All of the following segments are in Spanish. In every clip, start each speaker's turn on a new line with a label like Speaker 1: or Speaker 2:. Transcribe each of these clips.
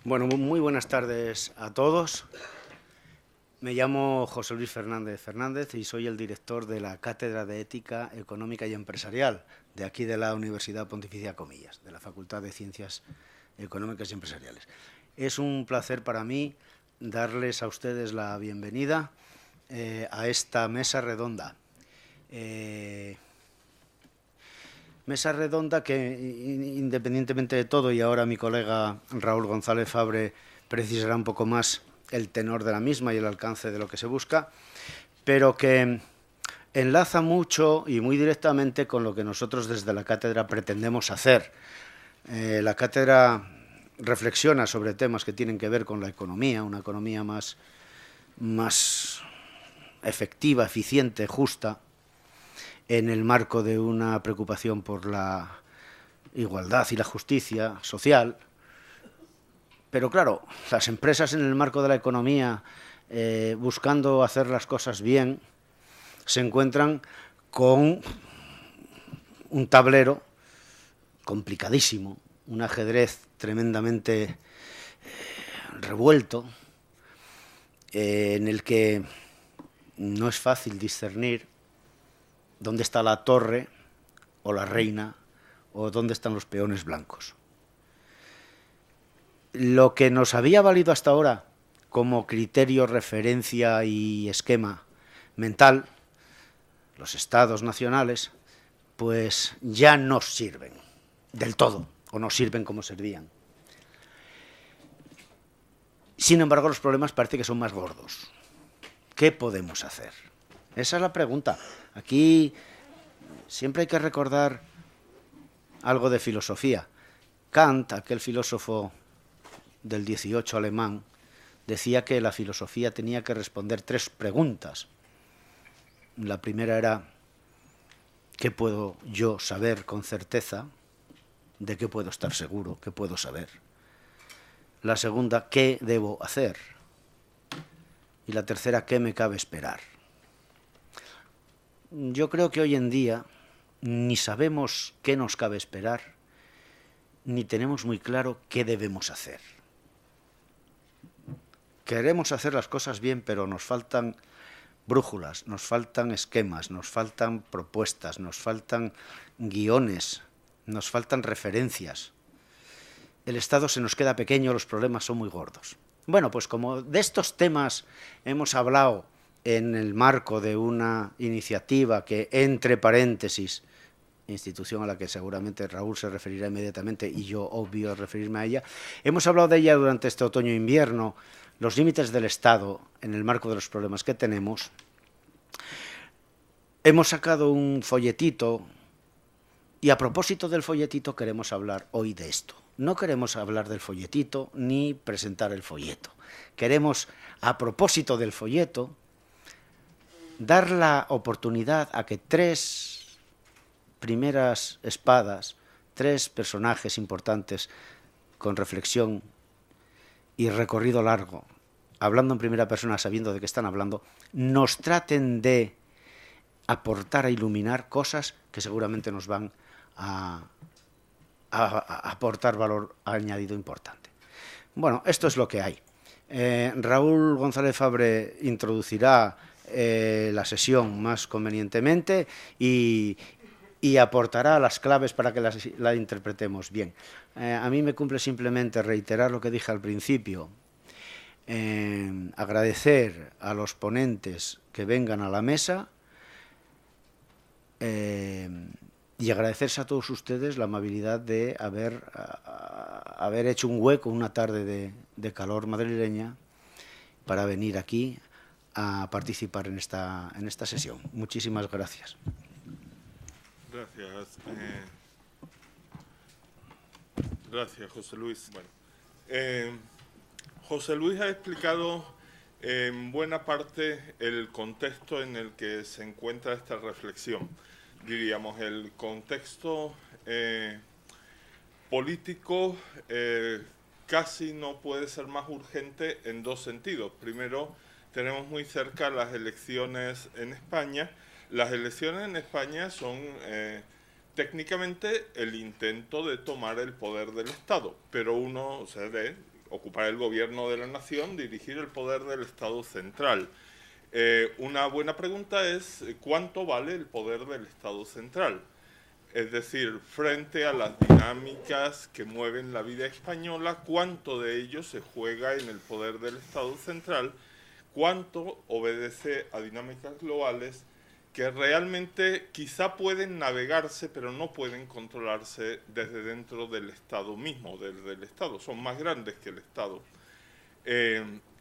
Speaker 1: Bueno, muy buenas tardes a todos. Me llamo José Luis Fernández Fernández y soy el director de la Cátedra de Ética Económica y Empresarial de aquí de la Universidad Pontificia Comillas, de la Facultad de Ciencias Económicas y Empresariales. Es un placer para mí darles a ustedes la bienvenida a esta mesa redonda. Mesa redonda que, independientemente de todo, y ahora mi colega Raúl González Fabre precisará un poco más el tenor de la misma y el alcance de lo que se busca, pero que enlaza mucho y muy directamente con lo que nosotros desde la cátedra pretendemos hacer. La cátedra reflexiona sobre temas que tienen que ver con la economía, una economía más efectiva, eficiente, justa, en el marco de una preocupación por la igualdad y la justicia social. Pero claro, las empresas en el marco de la economía, buscando hacer las cosas bien, se encuentran con un tablero complicadísimo, un ajedrez tremendamente revuelto, en el que no es fácil discernir dónde está la torre o la reina o dónde están los peones blancos. Lo que nos había valido hasta ahora como criterio, referencia y esquema mental, los estados nacionales, pues ya no sirven del todo, o no sirven como servían. Sin embargo, los problemas parece que son más gordos. ¿Qué podemos hacer? Esa es la pregunta. Aquí siempre hay que recordar algo de filosofía. Kant, aquel filósofo del 18 alemán, decía que la filosofía tenía que responder 3 preguntas. La primera era: ¿qué puedo yo saber con certeza? ¿De qué puedo estar seguro? ¿Qué puedo saber? La segunda: ¿qué debo hacer? Y la tercera: ¿qué me cabe esperar? Yo creo que hoy en día ni sabemos qué nos cabe esperar, ni tenemos muy claro qué debemos hacer. Queremos hacer las cosas bien, pero nos faltan brújulas, nos faltan esquemas, nos faltan propuestas, nos faltan guiones, nos faltan referencias. El Estado se nos queda pequeño, los problemas son muy gordos. Bueno, pues como de estos temas hemos hablado en el marco de una iniciativa que, entre paréntesis, institución a la que seguramente Raúl se referirá inmediatamente y yo obvio referirme a ella, hemos hablado de ella durante este otoño e invierno, los límites del Estado en el marco de los problemas que tenemos. Hemos sacado un folletito y a propósito del folletito queremos hablar hoy de esto. No queremos hablar del folletito ni presentar el folleto. Queremos, a propósito del folleto, dar la oportunidad a que 3 primeras espadas, 3 personajes importantes con reflexión y recorrido largo, hablando en primera persona, sabiendo de qué están hablando, nos traten de aportar, a iluminar cosas que seguramente nos van a aportar valor añadido importante. Bueno, esto es lo que hay. Raúl González Fabre introducirá la sesión más convenientemente y aportará las claves para que la interpretemos bien. A mí me cumple simplemente reiterar lo que dije al principio, agradecer a los ponentes que vengan a la mesa y agradecerse a todos ustedes la amabilidad de haber hecho un hueco una tarde de calor madrileña para venir aquí a participar en esta sesión. Muchísimas gracias.
Speaker 2: Gracias. Gracias, José Luis. Bueno, José Luis ha explicado en buena parte el contexto en el que se encuentra esta reflexión. Diríamos, el contexto político casi no puede ser más urgente en 2 sentidos. Primero, tenemos muy cerca las elecciones en España. Las elecciones en España son técnicamente el intento de tomar el poder del Estado, pero uno se ve ocupar el gobierno de la nación, dirigir el poder del Estado central. Una buena pregunta es ¿cuánto vale el poder del Estado central? Es decir, frente a las dinámicas que mueven la vida española, ¿cuánto de ello se juega en el poder del Estado central? ¿Cuánto obedece a dinámicas globales que realmente quizá pueden navegarse, pero no pueden controlarse desde dentro del Estado mismo, desde el Estado? Son más grandes que el Estado.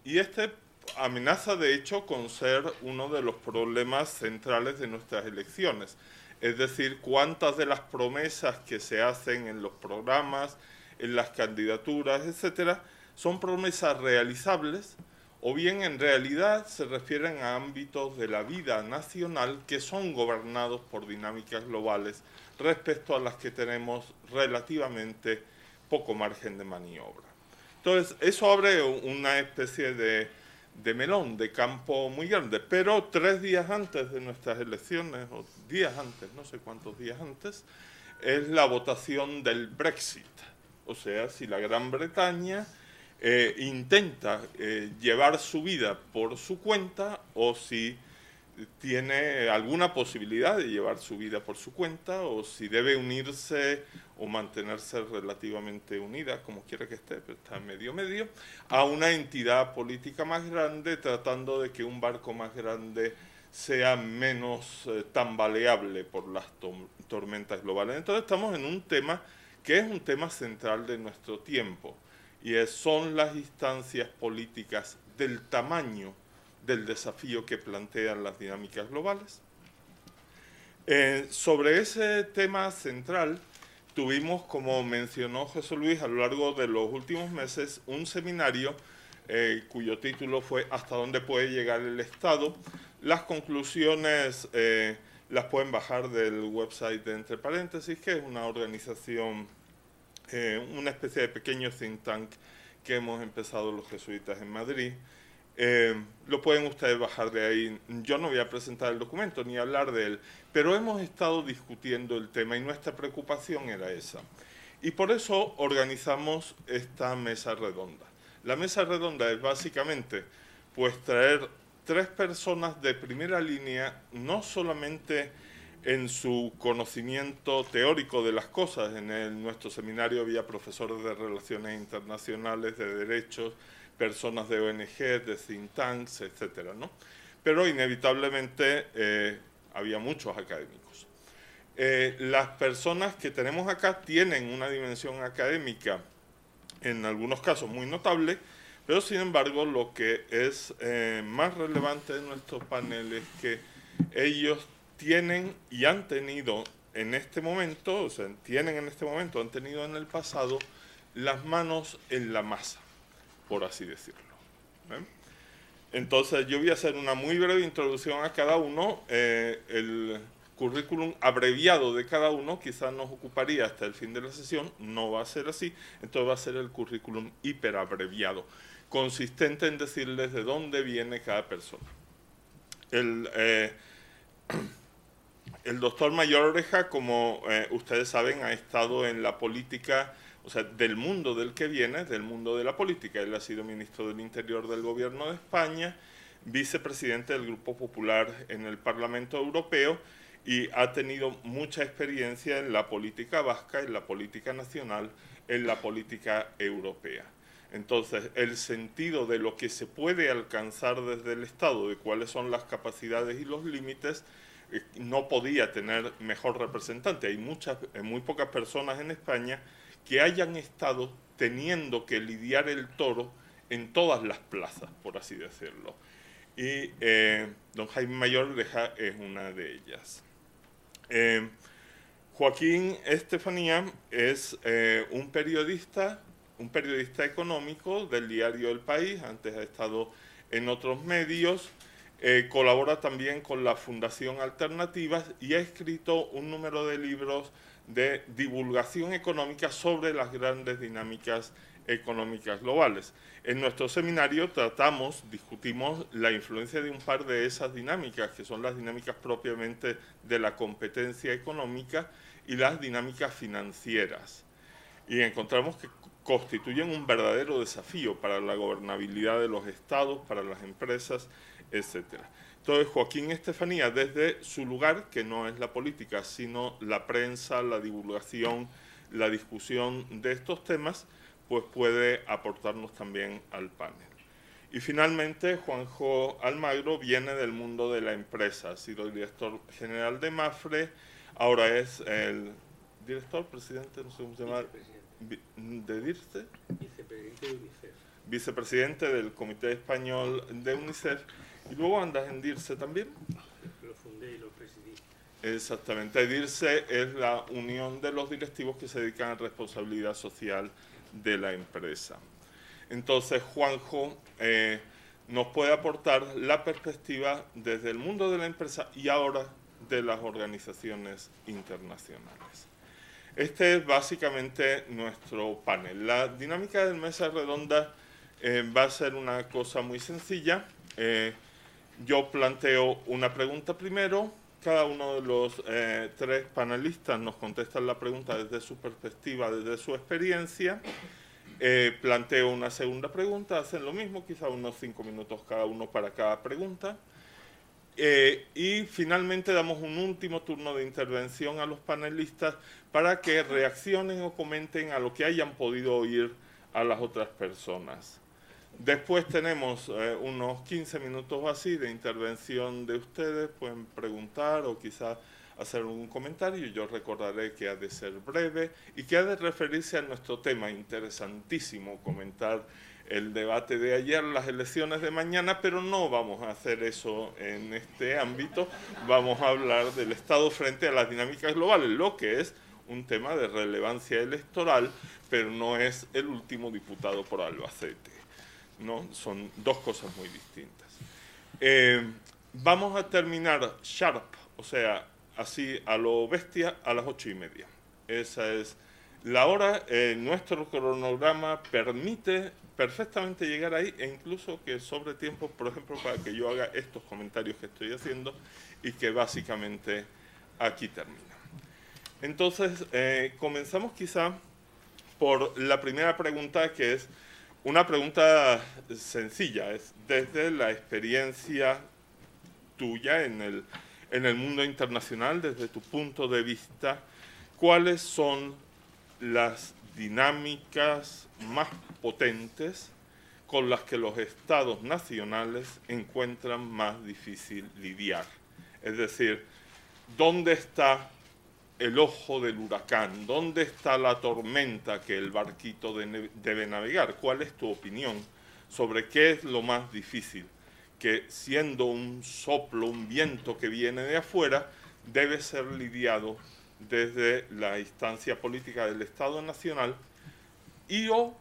Speaker 2: Y este amenaza, de hecho, con ser uno de los problemas centrales de nuestras elecciones. Es decir, cuántas de las promesas que se hacen en los programas, en las candidaturas, etcétera, son promesas realizables o bien en realidad se refieren a ámbitos de la vida nacional que son gobernados por dinámicas globales respecto a las que tenemos relativamente poco margen de maniobra. Entonces, eso abre una especie de melón, de campo muy grande, pero 3 días antes de nuestras elecciones, o días antes, no sé cuántos días antes, es la votación del Brexit. O sea, si la Gran Bretaña intenta llevar su vida por su cuenta o si tiene alguna posibilidad de llevar su vida por su cuenta o si debe unirse o mantenerse relativamente unida, como quiera que esté, pero está medio, a una entidad política más grande, tratando de que un barco más grande sea menos tambaleable por las tormentas globales. Entonces estamos en un tema que es un tema central de nuestro tiempo, y son las instancias políticas del tamaño del desafío que plantean las dinámicas globales. Sobre ese tema central tuvimos, como mencionó José Luis, a lo largo de los últimos meses un seminario cuyo título fue ¿Hasta dónde puede llegar el Estado? Las conclusiones las pueden bajar del website de Entre Paréntesis, que es una organización, una especie de pequeño think tank que hemos empezado los jesuitas en Madrid. Lo pueden ustedes bajar de ahí. Yo no voy a presentar el documento ni hablar de él, pero hemos estado discutiendo el tema y nuestra preocupación era esa. Y por eso organizamos esta mesa redonda. La mesa redonda es básicamente pues traer 3 personas de primera línea, no solamente en su conocimiento teórico de las cosas. En nuestro seminario había profesores de Relaciones Internacionales, de Derechos, personas de ONG, de think tanks, etcétera, ¿no? Pero inevitablemente había muchos académicos. Las personas que tenemos acá tienen una dimensión académica, en algunos casos muy notable, pero sin embargo lo que es más relevante de nuestro panel es que ellos tienen y han tenido en este momento, o sea, tienen en este momento, han tenido en el pasado las manos en la masa, por así decirlo. Entonces yo voy a hacer una muy breve introducción a cada uno. El currículum abreviado de cada uno quizás nos ocuparía hasta el fin de la sesión, no va a ser así, entonces va a ser el currículum hiperabreviado, consistente en decirles de dónde viene cada persona. El doctor Mayor Oreja, como ustedes saben, ha estado en la política, o sea, del mundo del que viene, del mundo de la política. Él ha sido ministro del Interior del Gobierno de España, vicepresidente del Grupo Popular en el Parlamento Europeo y ha tenido mucha experiencia en la política vasca, en la política nacional, en la política europea. Entonces, el sentido de lo que se puede alcanzar desde el Estado, de cuáles son las capacidades y los límites, no podía tener mejor representante. Hay muy pocas personas en España que hayan estado teniendo que lidiar el toro en todas las plazas, por así decirlo. Y don Jaime Mayor Oreja es una de ellas. Joaquín Estefanía es un periodista económico del diario El País, antes ha estado en otros medios, colabora también con la Fundación Alternativas y ha escrito un número de libros de divulgación económica sobre las grandes dinámicas económicas globales. En nuestro seminario discutimos la influencia de un par de esas dinámicas, que son las dinámicas propiamente de la competencia económica y las dinámicas financieras. Y encontramos que constituyen un verdadero desafío para la gobernabilidad de los estados, para las empresas, etcétera. Entonces, Joaquín Estefanía, desde su lugar, que no es la política, sino la prensa, la divulgación, la discusión de estos temas, pues puede aportarnos también al panel. Y finalmente, Juanjo Almagro viene del mundo de la empresa, ha sido director general de Mapfre, ahora es el director, presidente, no sé cómo se llama, ¿de DIRCE?
Speaker 3: Vicepresidente de UNICEF.
Speaker 2: Vicepresidente del Comité Español de UNICEF. ¿Y luego andas en DIRCE también?
Speaker 3: Lo fundé y lo presidí.
Speaker 2: Exactamente. DIRCE es la unión de los directivos que se dedican a responsabilidad social de la empresa. Entonces, Juanjo nos puede aportar la perspectiva desde el mundo de la empresa y ahora de las organizaciones internacionales. Este es básicamente nuestro panel. La dinámica del mesa redonda va a ser una cosa muy sencilla. Yo planteo una pregunta primero, cada uno de los tres panelistas nos contestan la pregunta desde su perspectiva, desde su experiencia. Planteo una segunda pregunta, hacen lo mismo, quizá unos 5 minutos cada uno para cada pregunta. Y finalmente damos un último turno de intervención a los panelistas para que reaccionen o comenten a lo que hayan podido oír a las otras personas. Después tenemos unos 15 minutos así de intervención de ustedes, pueden preguntar o quizás hacer un comentario. Yo recordaré que ha de ser breve y que ha de referirse a nuestro tema interesantísimo, comentar el debate de ayer, las elecciones de mañana, pero no vamos a hacer eso en este ámbito. Vamos a hablar del Estado frente a las dinámicas globales, lo que es un tema de relevancia electoral, pero no es el último diputado por Albacete, ¿no? Son dos cosas muy distintas. Vamos a terminar sharp, o sea, así a lo bestia, a las 8:30. Esa es la hora. Nuestro cronograma permite perfectamente llegar ahí e incluso que sobre tiempo, por ejemplo, para que yo haga estos comentarios que estoy haciendo y que básicamente aquí termina. Entonces, comenzamos quizá por la primera pregunta, que es una pregunta sencilla, es desde la experiencia tuya en el mundo internacional, desde tu punto de vista, ¿cuáles son las dinámicas más potentes con las que los estados nacionales encuentran más difícil lidiar? Es decir, ¿dónde está el ojo del huracán? ¿Dónde está la tormenta que el barquito debe navegar? ¿Cuál es tu opinión sobre qué es lo más difícil? Que siendo un soplo, un viento que viene de afuera, debe ser lidiado desde la instancia política del Estado Nacional, y o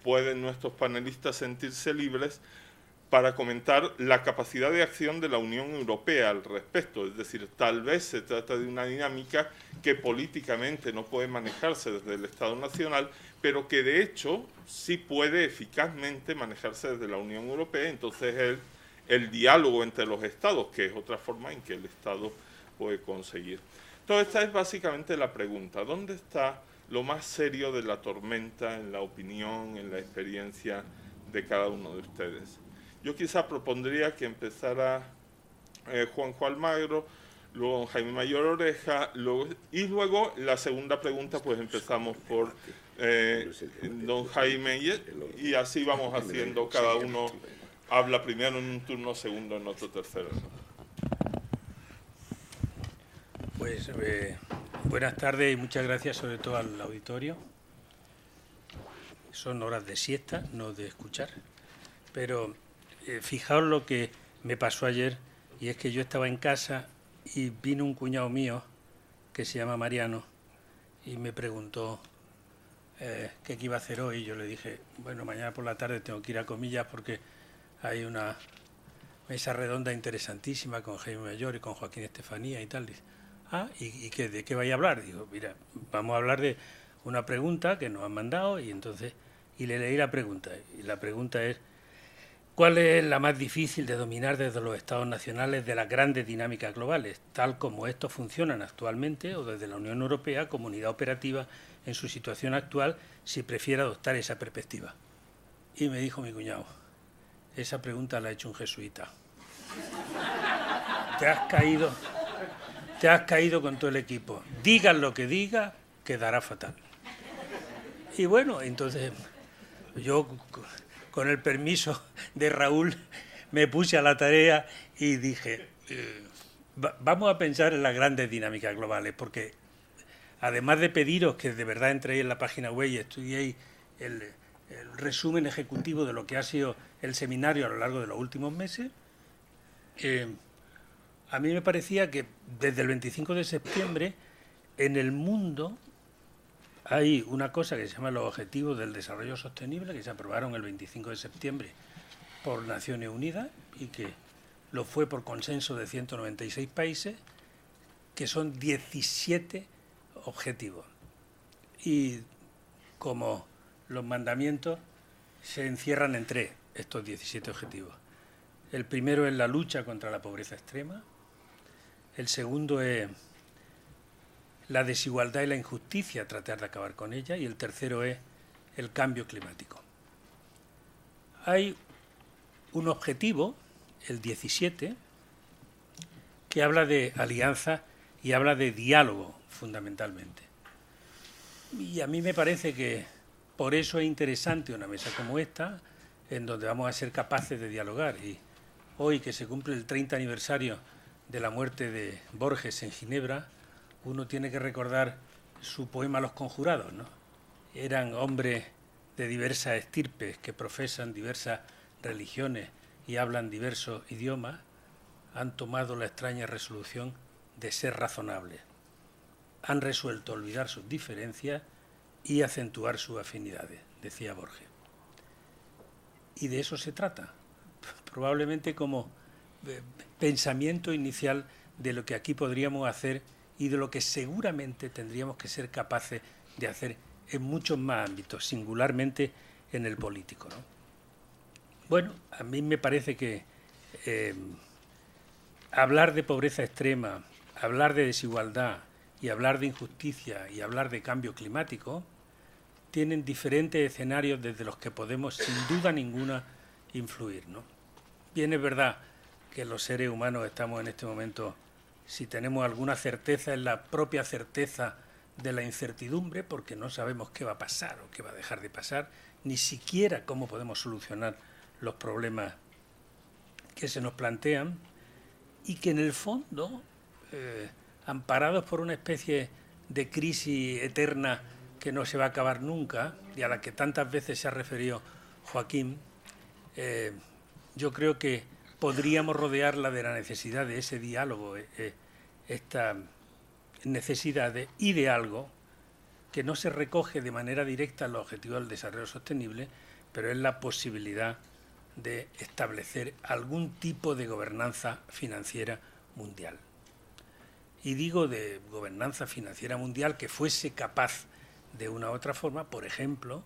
Speaker 2: pueden nuestros panelistas sentirse libres para comentar la capacidad de acción de la Unión Europea al respecto. Es decir, tal vez se trata de una dinámica que políticamente no puede manejarse desde el Estado Nacional, pero que de hecho sí puede eficazmente manejarse desde la Unión Europea. Entonces el diálogo entre los estados, que es otra forma en que el Estado puede conseguir. Entonces esta es básicamente la pregunta: ¿dónde está lo más serio de la tormenta en la opinión, en la experiencia de cada uno de ustedes? Yo quizá propondría que empezara Juanjo Almagro, luego Jaime Mayor Oreja, y luego la segunda pregunta pues empezamos por don Jaime, y así vamos haciendo, cada uno habla primero en un turno, segundo en otro, tercero.
Speaker 3: Pues buenas tardes y muchas gracias sobre todo al auditorio. Son horas de siesta, no de escuchar, pero fijaos lo que me pasó ayer, y es que yo estaba en casa y vino un cuñado mío que se llama Mariano y me preguntó qué iba a hacer hoy. Y yo le dije, bueno, mañana por la tarde tengo que ir a Comillas porque hay una mesa redonda interesantísima con Jaime Mayor y con Joaquín Estefanía y tal. Dice, ¿y de qué vais a hablar? Digo, mira, vamos a hablar de una pregunta que nos han mandado, y le leí la pregunta. Y la pregunta es, ¿Cuál es la más difícil de dominar desde los estados nacionales de las grandes dinámicas globales, tal como estos funcionan actualmente, o desde la Unión Europea, comunidad operativa en su situación actual, si prefiere adoptar esa perspectiva? Y me dijo mi cuñado, esa pregunta la ha hecho un jesuita. Te has caído con todo el equipo. Digas lo que digas, quedará fatal. Y bueno, entonces yo, con el permiso de Raúl, me puse a la tarea y dije, vamos a pensar en las grandes dinámicas globales, porque además de pediros que de verdad entréis en la página web y estudiéis el resumen ejecutivo de lo que ha sido el seminario a lo largo de los últimos meses, a mí me parecía que desde el 25 de septiembre en el mundo hay una cosa que se llama los Objetivos del Desarrollo Sostenible, que se aprobaron el 25 de septiembre por Naciones Unidas y que lo fue por consenso de 196 países, que son 17 objetivos. Y como los mandamientos se encierran en 3, estos 17 objetivos. El primero es la lucha contra la pobreza extrema, el segundo es la desigualdad y la injusticia, tratar de acabar con ella, y el tercero es el cambio climático. Hay un objetivo, el 17, que habla de alianza y habla de diálogo, fundamentalmente. Y a mí me parece que por eso es interesante una mesa como esta, en donde vamos a ser capaces de dialogar. Y hoy, que se cumple el 30 aniversario de la muerte de Borges en Ginebra, uno tiene que recordar su poema Los Conjurados, ¿no? Eran hombres de diversas estirpes que profesan diversas religiones y hablan diversos idiomas, han tomado la extraña resolución de ser razonables. Han resuelto olvidar sus diferencias y acentuar sus afinidades, decía Borges. Y de eso se trata, probablemente como pensamiento inicial de lo que aquí podríamos hacer y de lo que seguramente tendríamos que ser capaces de hacer en muchos más ámbitos, singularmente en el político, ¿no? Bueno, a mí me parece que hablar de pobreza extrema, hablar de desigualdad y hablar de injusticia y hablar de cambio climático tienen diferentes escenarios desde los que podemos, sin duda ninguna, influir, ¿no? Bien, es verdad que los seres humanos estamos en este momento, si tenemos alguna certeza, en la propia certeza de la incertidumbre, porque no sabemos qué va a pasar o qué va a dejar de pasar, ni siquiera cómo podemos solucionar los problemas que se nos plantean, y que en el fondo, amparados por una especie de crisis eterna que no se va a acabar nunca, y a la que tantas veces se ha referido Joaquín, yo creo que podríamos rodearla de la necesidad de ese diálogo, esta necesidad de algo que no se recoge de manera directa en los objetivos del desarrollo sostenible, pero es la posibilidad de establecer algún tipo de gobernanza financiera mundial. Y digo de gobernanza financiera mundial que fuese capaz de una u otra forma, por ejemplo,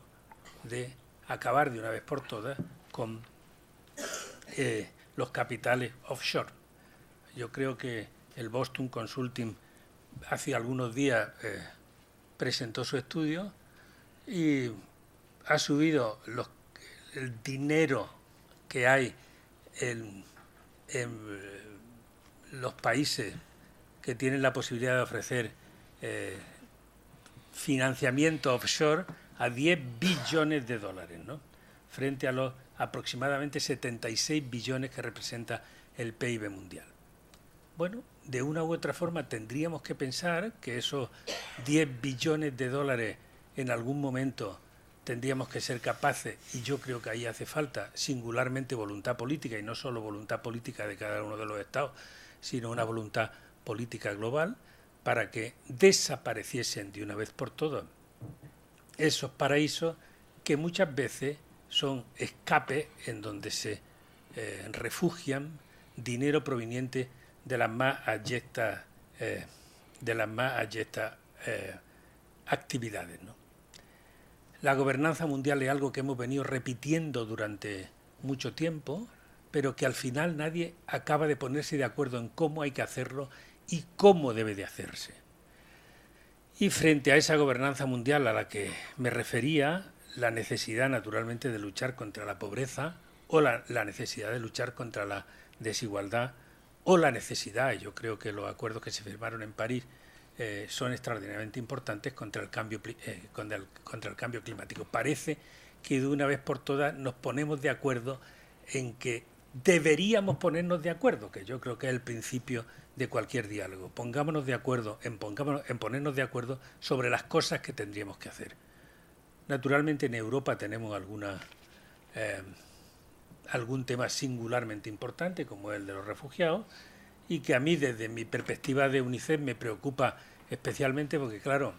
Speaker 3: de acabar de una vez por todas con los capitales offshore. Yo creo que el Boston Consulting hace algunos días presentó su estudio y ha subido el dinero que hay en los países que tienen la posibilidad de ofrecer financiamiento offshore a 10 billones de dólares, ¿no? Frente a los aproximadamente 76 billones que representa el PIB mundial. Bueno, de una u otra forma tendríamos que pensar que esos 10 billones de dólares en algún momento tendríamos que ser capaces, y yo creo que ahí hace falta singularmente voluntad política, y no solo voluntad política de cada uno de los estados, sino una voluntad política global, para que desapareciesen de una vez por todas esos paraísos que muchas veces son escapes en donde se refugian dinero proveniente de las más abyectas actividades, ¿no? La gobernanza mundial es algo que hemos venido repitiendo durante mucho tiempo, pero que al final nadie acaba de ponerse de acuerdo en cómo hay que hacerlo y cómo debe de hacerse. Y frente a esa gobernanza mundial a la que me refería, la necesidad naturalmente de luchar contra la pobreza o la necesidad de luchar contra la desigualdad o la necesidad, y yo creo que los acuerdos que se firmaron en París son extraordinariamente importantes contra el cambio climático. Parece que de una vez por todas nos ponemos de acuerdo en que deberíamos ponernos de acuerdo, que yo creo que es el principio de cualquier diálogo. Pongámonos de acuerdo en ponernos de acuerdo sobre las cosas que tendríamos que hacer. Naturalmente en Europa tenemos algún tema singularmente importante, como el de los refugiados, y que a mí desde mi perspectiva de UNICEF me preocupa especialmente porque, claro,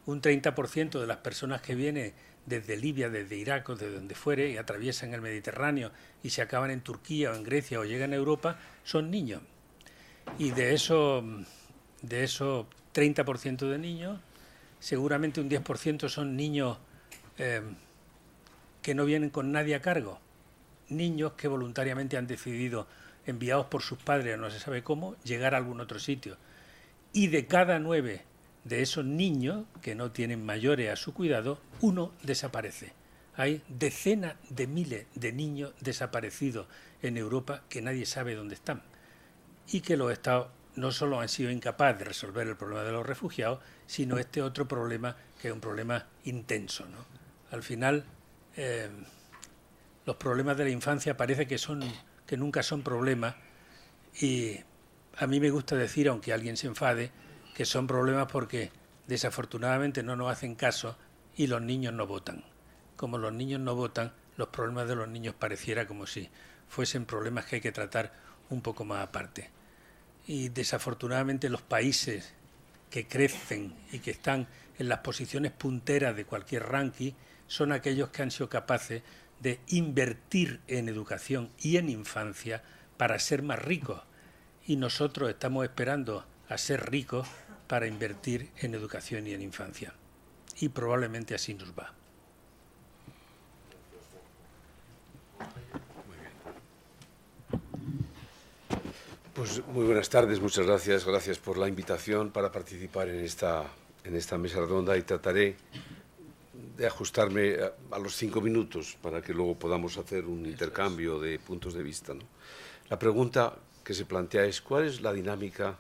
Speaker 3: un 30% de las personas que vienen desde Libia, desde Irak o de donde fuere y atraviesan el Mediterráneo y se acaban en Turquía o en Grecia o llegan a Europa son niños. Y de esos 30% de niños, seguramente un 10% son niños que no vienen con nadie a cargo. Niños que voluntariamente han decidido, enviados por sus padres, no se sabe cómo, llegar a algún otro sitio. Y de cada 9 de esos niños que no tienen mayores a su cuidado, 1 desaparece. Hay decenas de miles de niños desaparecidos en Europa que nadie sabe dónde están. Y que los Estados no solo han sido incapaces de resolver el problema de los refugiados, sino este otro problema, que es un problema intenso, ¿no? Al final, los problemas de la infancia parece que nunca son problemas, y a mí me gusta decir, aunque alguien se enfade, que son problemas porque desafortunadamente no nos hacen caso y los niños no votan. Como los niños no votan, los problemas de los niños pareciera como si fuesen problemas que hay que tratar un poco más aparte. Y desafortunadamente los países que crecen y que están en las posiciones punteras de cualquier ranking son aquellos que han sido capaces de invertir en educación y en infancia para ser más ricos. Y nosotros estamos esperando a ser ricos para invertir en educación y en infancia. Y probablemente así nos va.
Speaker 4: Pues muy buenas tardes, muchas gracias. Gracias por la invitación para participar en esta mesa redonda, y trataré de ajustarme a los 5 minutos para que luego podamos hacer un intercambio de puntos de vista, ¿no? La pregunta que se plantea es: ¿cuál es la dinámica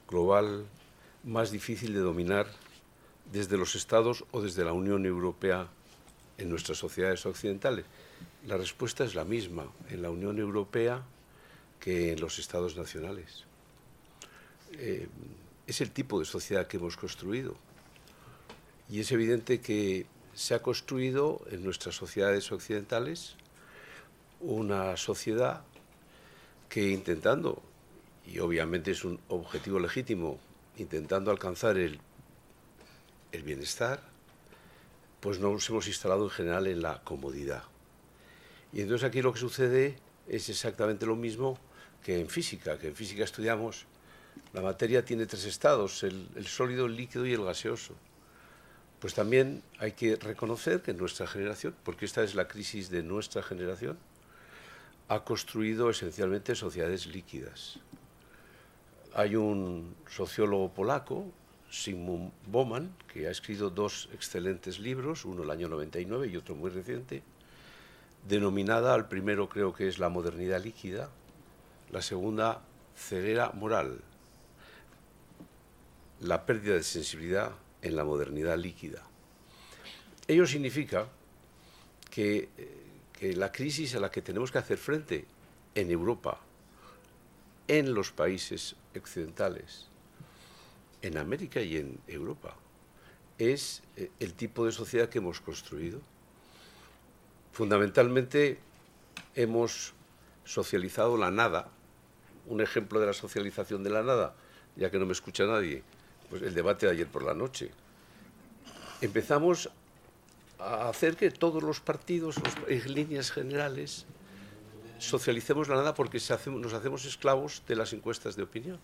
Speaker 4: global más difícil de dominar desde los Estados o desde la Unión Europea en nuestras sociedades occidentales? La respuesta es la misma en la Unión Europea que en los Estados nacionales. Es el tipo de sociedad que hemos construido, y es evidente que se ha construido en nuestras sociedades occidentales una sociedad que, intentando, y obviamente es un objetivo legítimo, intentando alcanzar el bienestar, pues nos hemos instalado en general en la comodidad. Y entonces aquí lo que sucede es exactamente lo mismo que en física estudiamos. La materia tiene 3 estados, el sólido, el líquido y el gaseoso. Pues también hay que reconocer que nuestra generación, porque esta es la crisis de nuestra generación, ha construido esencialmente sociedades líquidas. Hay un sociólogo polaco, Zygmunt Bauman, que ha escrito 2 excelentes libros, uno el año 99 y otro muy reciente, denominada, al primero creo que es La modernidad líquida, la segunda, ceguera moral, la pérdida de sensibilidad en la modernidad líquida. Ello significa que la crisis a la que tenemos que hacer frente en Europa, en los países occidentales, en América y en Europa, es el tipo de sociedad que hemos construido. Fundamentalmente hemos socializado la nada. Un ejemplo de la socialización de la nada, ya que no me escucha nadie, pues el debate de ayer por la noche. Empezamos a hacer que todos los partidos, en líneas generales, socialicemos la nada porque nos hacemos esclavos de las encuestas de opinión.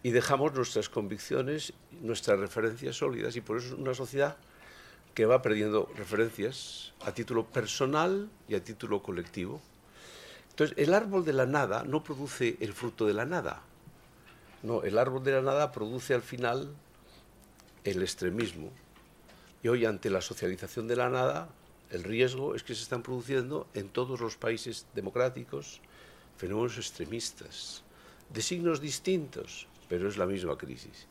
Speaker 4: Y dejamos nuestras convicciones, nuestras referencias sólidas, y por eso es una sociedad que va perdiendo referencias a título personal y a título colectivo. Entonces, el árbol de la nada no produce el fruto de la nada. No, el árbol de la nada produce al final el extremismo. Y hoy, ante la socialización de la nada, el riesgo es que se están produciendo en todos los países democráticos fenómenos extremistas, de signos distintos, pero es la misma crisis.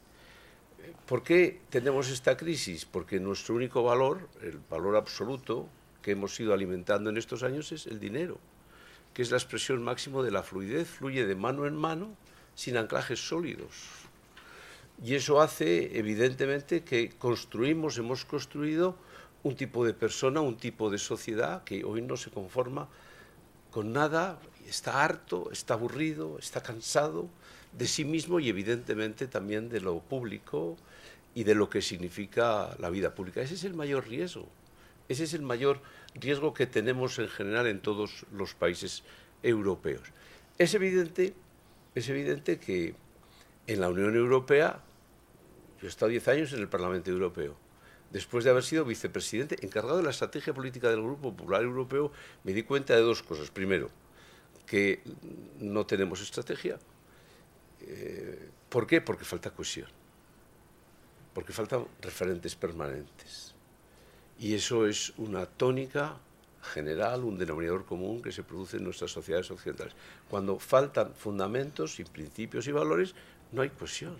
Speaker 4: ¿Por qué tenemos esta crisis? Porque nuestro único valor, el valor absoluto que hemos ido alimentando en estos años, es el dinero, que es la expresión máxima de la fluidez, fluye de mano en mano, sin anclajes sólidos. Y eso hace, evidentemente, que hemos construido un tipo de persona, un tipo de sociedad que hoy no se conforma con nada, está harto, está aburrido, está cansado de sí mismo y evidentemente también de lo público y de lo que significa la vida pública. Ese es el mayor riesgo. Ese es el mayor riesgo que tenemos en general en todos los países europeos. Es evidente que en la Unión Europea, yo he estado 10 años en el Parlamento Europeo. Después de haber sido vicepresidente encargado de la estrategia política del Grupo Popular Europeo, me di cuenta de dos cosas. Primero, que no tenemos estrategia. ¿Por qué? Porque falta cohesión. Porque faltan referentes permanentes. Y eso es una tónica general, un denominador común que se produce en nuestras sociedades occidentales. Cuando faltan fundamentos y principios y valores, no hay cohesión.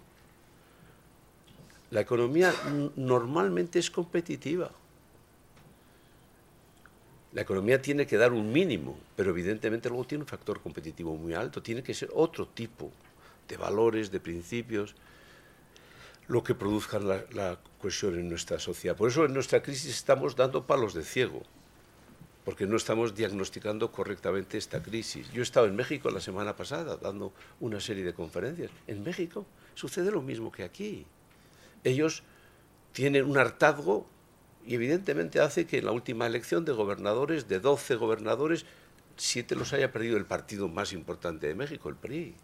Speaker 4: La economía normalmente es competitiva. La economía tiene que dar un mínimo, pero evidentemente luego tiene un factor competitivo muy alto. Tiene que ser otro tipo de valores, de principios, lo que produzcan la cohesión en nuestra sociedad. Por eso en nuestra crisis estamos dando palos de ciego, porque no estamos diagnosticando correctamente esta crisis. Yo he estado en México la semana pasada dando una serie de conferencias. En México sucede lo mismo que aquí. Ellos tienen un hartazgo y evidentemente hace que en la última elección de gobernadores, de 12 gobernadores, 7 los haya perdido el partido más importante de México, el PRI.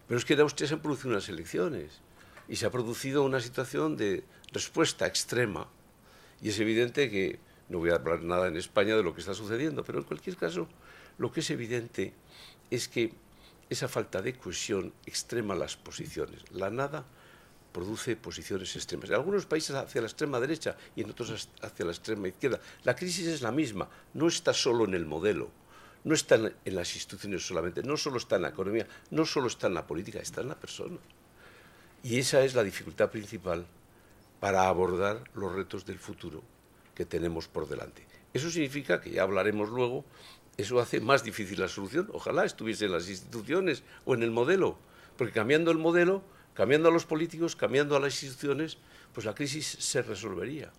Speaker 4: Pero es que en Austria se han producido unas elecciones y se ha producido una situación de respuesta extrema. Y es evidente que, no voy a hablar nada en España de lo que está sucediendo, pero en cualquier caso, lo que es evidente es que esa falta de cohesión extrema las posiciones. La nada produce posiciones extremas. En algunos países hacia la extrema derecha y en otros hacia la extrema izquierda. La crisis es la misma, no está solo en el modelo, no está en las instituciones solamente, no solo está en la economía, no solo está en la política, está en la persona. Y esa es la dificultad principal para abordar los retos del futuro que tenemos por delante. Eso significa, que ya hablaremos luego, eso hace más difícil la solución. Ojalá estuviese en las instituciones o en el modelo, porque cambiando el modelo, cambiando a los políticos, cambiando a las instituciones, pues la crisis se resolvería.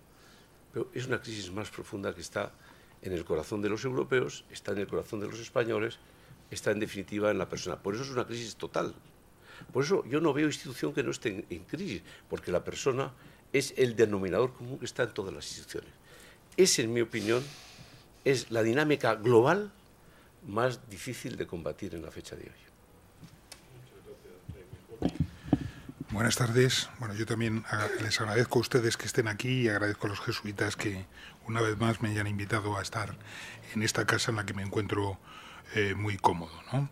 Speaker 4: Pero es una crisis más profunda que está en el corazón de los europeos, está en el corazón de los españoles, está en definitiva en la persona. Por eso es una crisis total. Por eso yo no veo institución que no esté en crisis, porque la persona es el denominador común que está en todas las instituciones. Esa, en mi opinión, es la dinámica global más difícil de combatir en la fecha de hoy.
Speaker 5: Buenas tardes. Bueno, yo también les agradezco a ustedes que estén aquí y agradezco a los jesuitas que una vez más me hayan invitado a estar en esta casa en la que me encuentro muy cómodo, ¿no?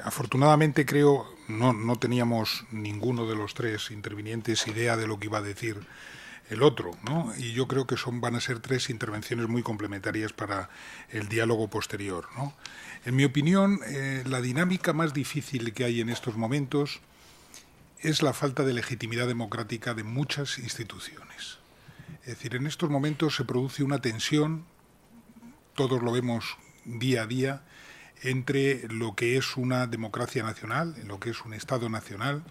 Speaker 5: Afortunadamente creo no teníamos ninguno de los tres intervinientes idea de lo que iba a decir el otro, ¿no? Y yo creo que van a ser tres intervenciones muy complementarias para el diálogo posterior, ¿no? En mi opinión, la dinámica más difícil que hay en estos momentos es la falta de legitimidad democrática de muchas instituciones. Es decir, en estos momentos se produce una tensión, todos lo vemos día a día, entre lo que es una democracia nacional, lo que es un Estado nacional,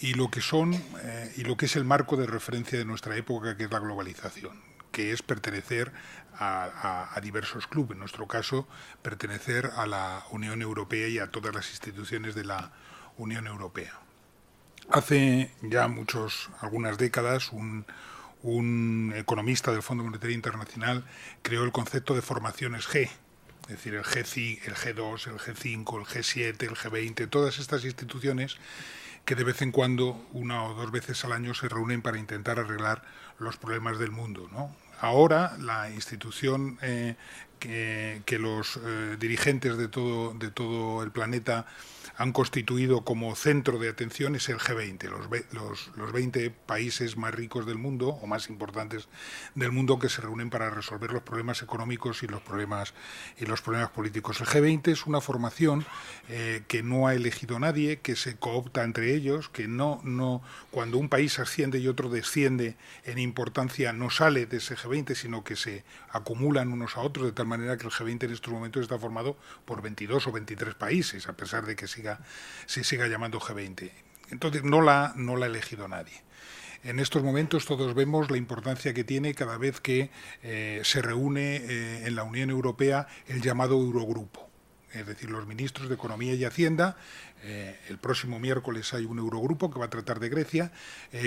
Speaker 5: y lo que es el marco de referencia de nuestra época, que es la globalización, que es pertenecer a diversos clubes, en nuestro caso, pertenecer a la Unión Europea y a todas las instituciones de la Unión Europea. Hace ya algunas décadas, un economista del Fondo Monetario Internacional creó el concepto de formaciones G, es decir, el G2, el G5, el G7, el G20, todas estas instituciones que de vez en cuando, 1 o 2 veces al año, se reúnen para intentar arreglar los problemas del mundo, ¿no? Ahora la institución que los dirigentes de todo el planeta han constituido como centro de atención es el G20, los 20 países más ricos del mundo o más importantes del mundo, que se reúnen para resolver los problemas económicos y los problemas políticos. El G20 es una formación que no ha elegido nadie, que se coopta entre ellos, que no cuando un país asciende y otro desciende en importancia, no sale de ese G20, sino que se acumulan unos a otros, de tal manera que el G20 en estos momentos está formado por 22 o 23 países, a pesar de que se siga llamando G20. Entonces no la ha elegido nadie. En estos momentos todos vemos la importancia que tiene cada vez que se reúne en la Unión Europea el llamado Eurogrupo. Es decir, los ministros de Economía y Hacienda, el próximo miércoles hay un Eurogrupo que va a tratar de Grecia,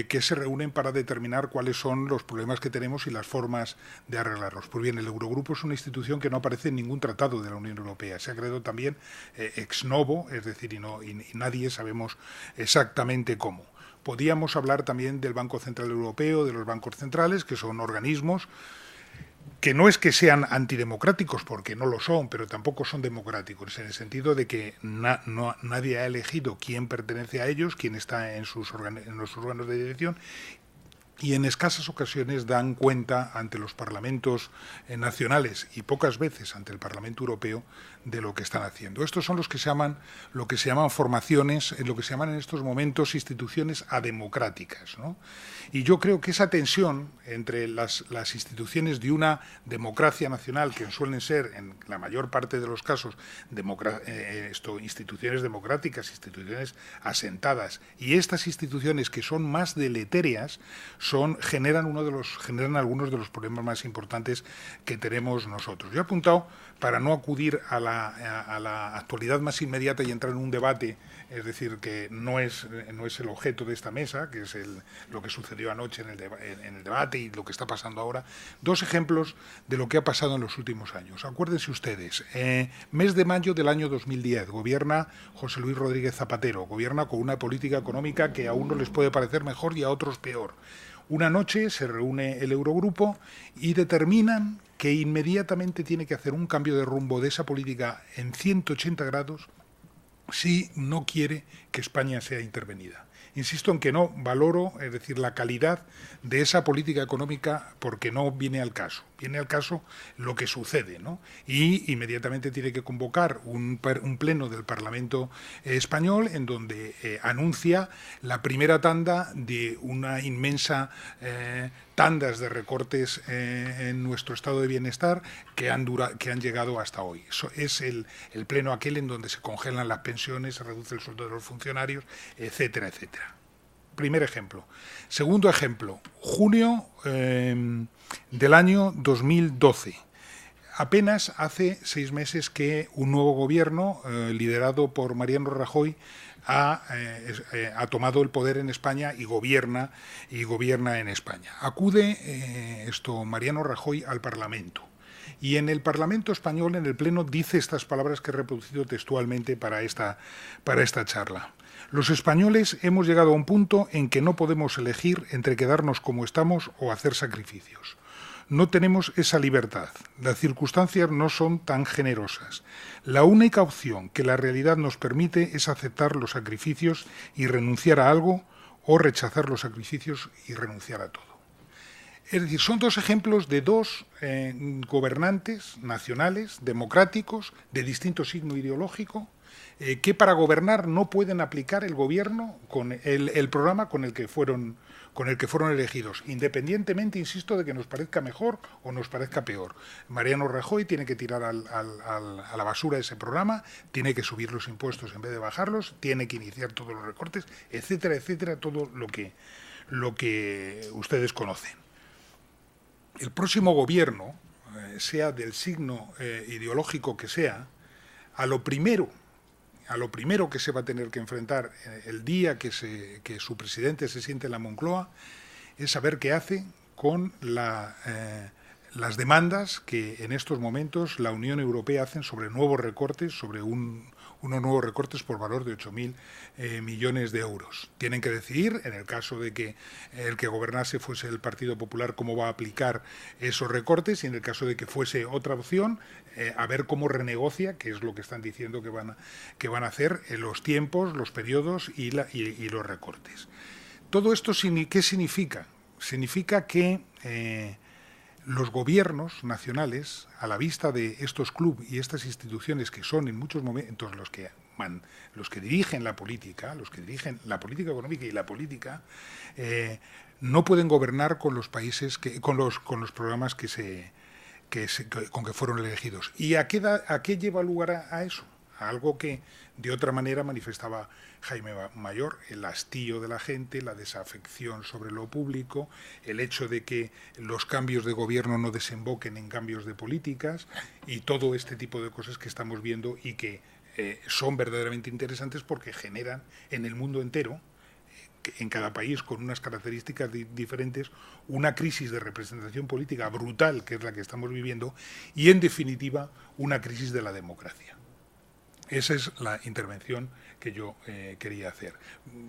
Speaker 5: que se reúnen para determinar cuáles son los problemas que tenemos y las formas de arreglarlos. Pues bien, el Eurogrupo es una institución que no aparece en ningún tratado de la Unión Europea. Se ha creado también ex novo, es decir, y nadie sabemos exactamente cómo. Podíamos hablar también del Banco Central Europeo, de los bancos centrales, que son organismos que no es que sean antidemocráticos, porque no lo son, pero tampoco son democráticos, en el sentido de que nadie ha elegido quién pertenece a ellos, quién está en los órganos de dirección, y en escasas ocasiones dan cuenta ante los parlamentos nacionales y pocas veces ante el Parlamento Europeo de lo que están haciendo. Estos son lo que se llaman formaciones, lo que se llaman en estos momentos instituciones ademocráticas, ¿no? Y yo creo que esa tensión entre las instituciones de una democracia nacional, que suelen ser, en la mayor parte de los casos, instituciones democráticas, instituciones asentadas, y estas instituciones que son más deletéreas, generan algunos de los problemas más importantes que tenemos nosotros. Yo he apuntado, para no acudir a la actualidad más inmediata y entrar en un debate, es decir, que no es el objeto de esta mesa, que es lo que sucedió anoche en el debate y lo que está pasando ahora, 2 ejemplos de lo que ha pasado en los últimos años. Acuérdense ustedes, mes de mayo del año 2010, gobierna José Luis Rodríguez Zapatero, gobierna con una política económica que a unos les puede parecer mejor y a otros peor. Una noche se reúne el Eurogrupo y determinan que inmediatamente tiene que hacer un cambio de rumbo de esa política en 180 grados si no quiere que España sea intervenida. Insisto en que no valoro, es decir, la calidad de esa política económica, porque no viene al caso. Viene al caso lo que sucede, ¿no? Y inmediatamente tiene que convocar un pleno del Parlamento español en donde anuncia la primera tanda de una inmensa tandas de recortes en nuestro estado de bienestar que han llegado hasta hoy. Eso es el pleno aquel en donde se congelan las pensiones, se reduce el sueldo de los funcionarios, etcétera, etcétera. Primer ejemplo. Segundo ejemplo, junio del año 2012. Apenas hace 6 meses que un nuevo gobierno, liderado por Mariano Rajoy, ha tomado el poder en España y gobierna en España. Acude Mariano Rajoy al Parlamento. Y en el Parlamento español, en el Pleno, dice estas palabras que he reproducido textualmente para esta charla. Los españoles hemos llegado a un punto en que no podemos elegir entre quedarnos como estamos o hacer sacrificios. No tenemos esa libertad. Las circunstancias no son tan generosas. La única opción que la realidad nos permite es aceptar los sacrificios y renunciar a algo, o rechazar los sacrificios y renunciar a todo. Es decir, son 2 ejemplos de 2 gobernantes nacionales, democráticos, de distinto signo ideológico, que para gobernar no pueden aplicar el gobierno con el programa con el que fueron elegidos, independientemente, insisto, de que nos parezca mejor o nos parezca peor. Mariano Rajoy tiene que tirar a la basura ese programa, tiene que subir los impuestos en vez de bajarlos, tiene que iniciar todos los recortes, etcétera, etcétera, todo lo que ustedes conocen. El próximo gobierno, sea del signo ideológico que sea, a lo primero que se va a tener que enfrentar el día que su presidente se siente en la Moncloa es saber qué hace con las demandas que en estos momentos la Unión Europea hace sobre nuevos recortes, sobre un unos nuevos recortes por valor de 8.000 millones de euros. Tienen que decidir, en el caso de que el que gobernase fuese el Partido Popular, cómo va a aplicar esos recortes, y en el caso de que fuese otra opción, a ver cómo renegocia, que es lo que están diciendo que van a hacer, los tiempos, los periodos y los recortes. ¿Todo esto qué significa? Significa que los gobiernos nacionales, a la vista de estos clubes y estas instituciones que son en muchos momentos los que dirigen la política económica y la política, no pueden gobernar con los países con los programas con que fueron elegidos. ¿Y a qué lleva lugar a eso? A algo que de otra manera manifestaba Jaime Mayor, el hastío de la gente, la desafección sobre lo público, el hecho de que los cambios de gobierno no desemboquen en cambios de políticas y todo este tipo de cosas que estamos viendo y que son verdaderamente interesantes porque generan en el mundo entero, en cada país con unas características diferentes, una crisis de representación política brutal, que es la que estamos viviendo, y en definitiva una crisis de la democracia. Esa es la intervención que yo quería hacer,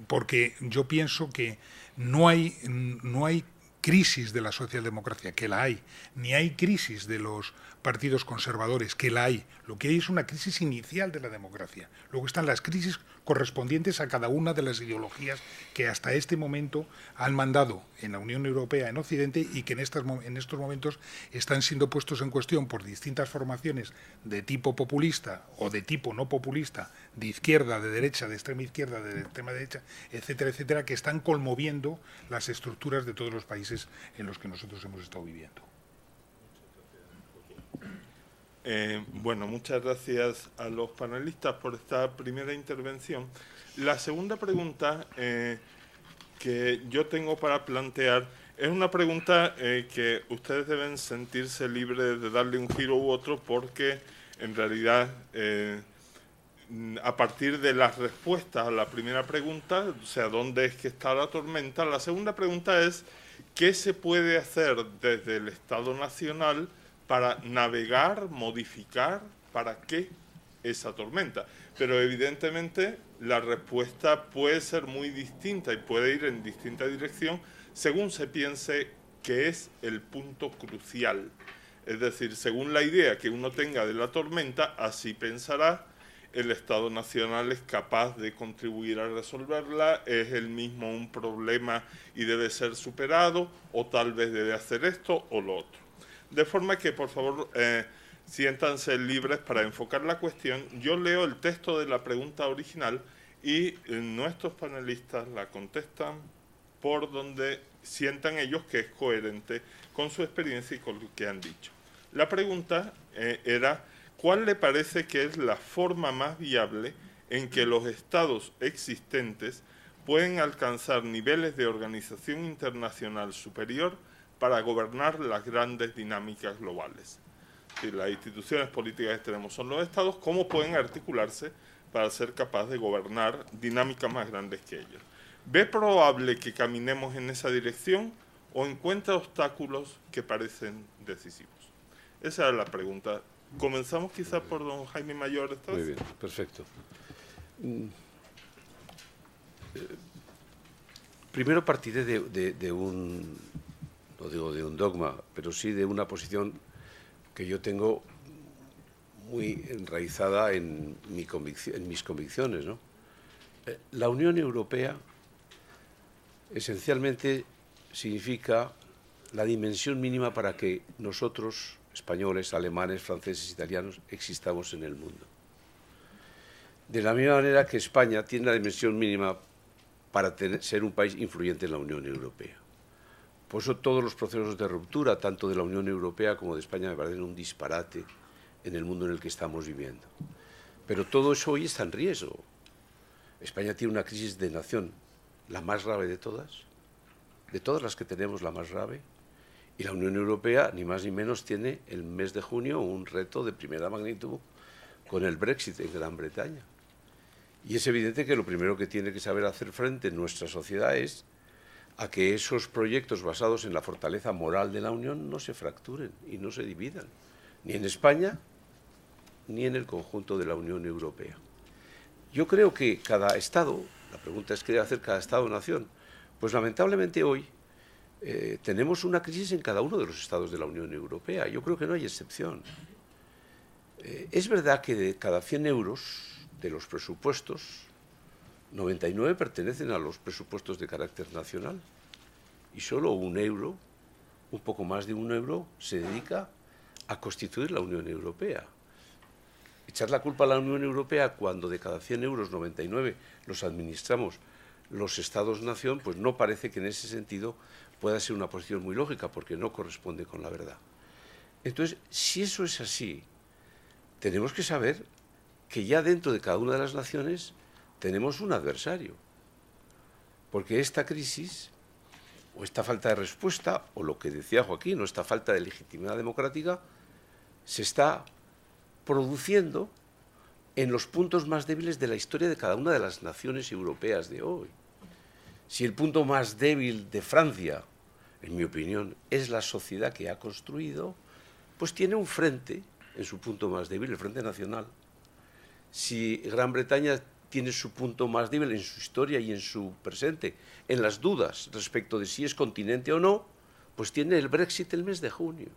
Speaker 5: porque yo pienso que no hay crisis de la socialdemocracia, que la hay, ni hay crisis de los partidos conservadores, que la hay. Lo que hay es una crisis inicial de la democracia. Luego están las crisis correspondientes a cada una de las ideologías que hasta este momento han mandado en la Unión Europea, en Occidente, y que en estos momentos están siendo puestos en cuestión por distintas formaciones de tipo populista o de tipo no populista, de izquierda, de derecha, de extrema izquierda, de extrema derecha, etcétera, etcétera, que están conmoviendo las estructuras de todos los países en los que nosotros hemos estado viviendo.
Speaker 2: Bueno, muchas gracias a los panelistas por esta primera intervención. La segunda pregunta que yo tengo para plantear es una pregunta que ustedes deben sentirse libres de darle un giro u otro, porque en realidad a partir de las respuestas a la primera pregunta, o sea, ¿dónde es que está la tormenta? La segunda pregunta es ¿qué se puede hacer desde el Estado Nacional para navegar, modificar, para qué esa tormenta? Pero evidentemente la respuesta puede ser muy distinta y puede ir en distinta dirección según se piense que es el punto crucial. Es decir, según la idea que uno tenga de la tormenta, así pensará. El Estado Nacional es capaz de contribuir a resolverla, es él mismo un problema y debe ser superado, o tal vez debe hacer esto o lo otro. De forma que, por favor, siéntanse libres para enfocar la cuestión. Yo leo el texto de la pregunta original y nuestros panelistas la contestan por donde sientan ellos que es coherente con su experiencia y con lo que han dicho. La pregunta era: ¿cuál le parece que es la forma más viable en que los estados existentes pueden alcanzar niveles de organización internacional superior para gobernar las grandes dinámicas globales? Si las instituciones políticas que tenemos son los estados, ¿cómo pueden articularse para ser capaces de gobernar dinámicas más grandes que ellos? ¿Ve probable que caminemos en esa dirección o encuentra obstáculos que parecen decisivos? Esa es la pregunta. Comenzamos quizás por don Jaime Mayor esta vez.
Speaker 4: Muy bien, perfecto. Primero partiré de un, no digo de un dogma, pero sí de una posición que yo tengo muy enraizada en mis convicciones, ¿no? La Unión Europea esencialmente significa la dimensión mínima para que nosotros, españoles, alemanes, franceses, italianos, existamos en el mundo. De la misma manera que España tiene la dimensión mínima para ser un país influyente en la Unión Europea. Por eso todos los procesos de ruptura, tanto de la Unión Europea como de España, me parecen un disparate en el mundo en el que estamos viviendo. Pero todo eso hoy está en riesgo. España tiene una crisis de nación, la más grave de todas las que tenemos, la más grave. Y la Unión Europea, ni más ni menos, tiene el mes de junio un reto de primera magnitud con el Brexit en Gran Bretaña. Y es evidente que lo primero que tiene que saber hacer frente en nuestra sociedad es a que esos proyectos basados en la fortaleza moral de la Unión no se fracturen y no se dividan, ni en España ni en el conjunto de la Unión Europea. Yo creo que cada Estado, la pregunta es qué debe hacer cada Estado-nación, pues lamentablemente hoy tenemos una crisis en cada uno de los Estados de la Unión Europea. Yo creo que no hay excepción. Es verdad que de cada 100 euros de los presupuestos, 99 pertenecen a los presupuestos de carácter nacional y solo 1 euro, un poco más de 1 euro, se dedica a constituir la Unión Europea. Echar la culpa a la Unión Europea cuando de cada 100 euros 99 los administramos los Estados-nación, pues no parece que en ese sentido pueda ser una posición muy lógica, porque no corresponde con la verdad. Entonces, si eso es así, tenemos que saber que ya dentro de cada una de las naciones tenemos un adversario, porque esta crisis, o esta falta de respuesta, o lo que decía Joaquín, o esta falta de legitimidad democrática, se está produciendo en los puntos más débiles de la historia de cada una de las naciones europeas de hoy. Si el punto más débil de Francia, en mi opinión, es la sociedad que ha construido, pues tiene un frente en su punto más débil, el Frente Nacional. Si Gran Bretaña tiene su punto más débil en su historia y en su presente, en las dudas respecto de si es continente o no, pues tiene el Brexit el mes de junio.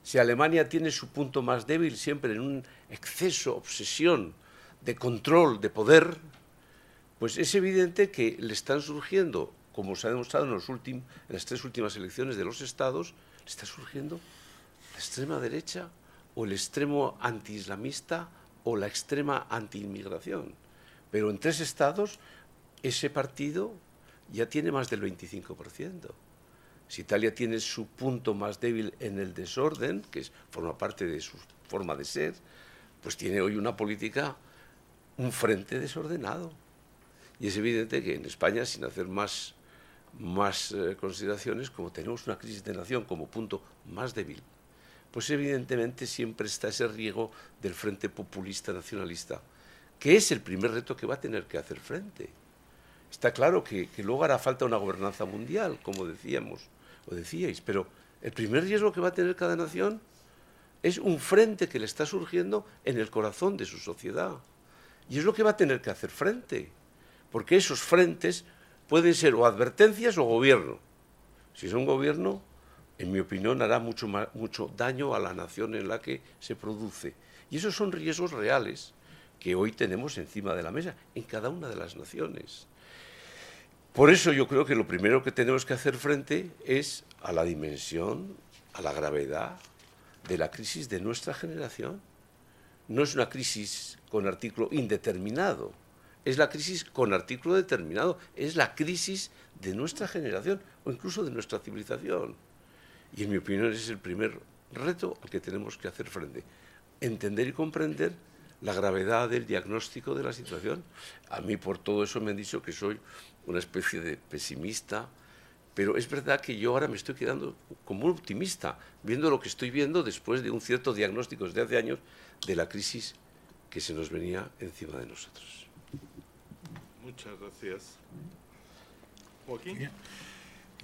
Speaker 4: Si Alemania tiene su punto más débil siempre en un exceso, obsesión de control, de poder, pues es evidente que le están surgiendo, como se ha demostrado en las 3 últimas elecciones de los estados, le está surgiendo la extrema derecha o el extremo antiislamista o la extrema antiinmigración. Pero en 3 estados ese partido ya tiene más del 25%. Si Italia tiene su punto más débil en el desorden, que forma parte de su forma de ser, pues tiene hoy una política, un frente desordenado. Y es evidente que en España, sin hacer más consideraciones, como tenemos una crisis de nación como punto más débil, pues evidentemente siempre está ese riesgo del frente populista nacionalista, que es el primer reto que va a tener que hacer frente. Está claro que luego hará falta una gobernanza mundial, como decíamos, o decíais, pero el primer riesgo que va a tener cada nación es un frente que le está surgiendo en el corazón de su sociedad. Y es lo que va a tener que hacer frente, porque esos frentes pueden ser o advertencias o gobierno. Si son gobierno, en mi opinión, hará mucho daño a la nación en la que se produce. Y esos son riesgos reales que hoy tenemos encima de la mesa, en cada una de las naciones. Por eso yo creo que lo primero que tenemos que hacer frente es a la dimensión, a la gravedad de la crisis de nuestra generación. No es una crisis con artículo indeterminado, es la crisis con artículo determinado, es la crisis de nuestra generación o incluso de nuestra civilización. Y en mi opinión ese es el primer reto al que tenemos que hacer frente. Entender y comprender la gravedad del diagnóstico de la situación. A mí por todo eso me han dicho que soy una especie de pesimista, pero es verdad que yo ahora me estoy quedando como un optimista, viendo lo que estoy viendo después de un cierto diagnóstico desde hace años de la crisis que se nos venía encima de nosotros.
Speaker 2: Muchas gracias. Joaquín.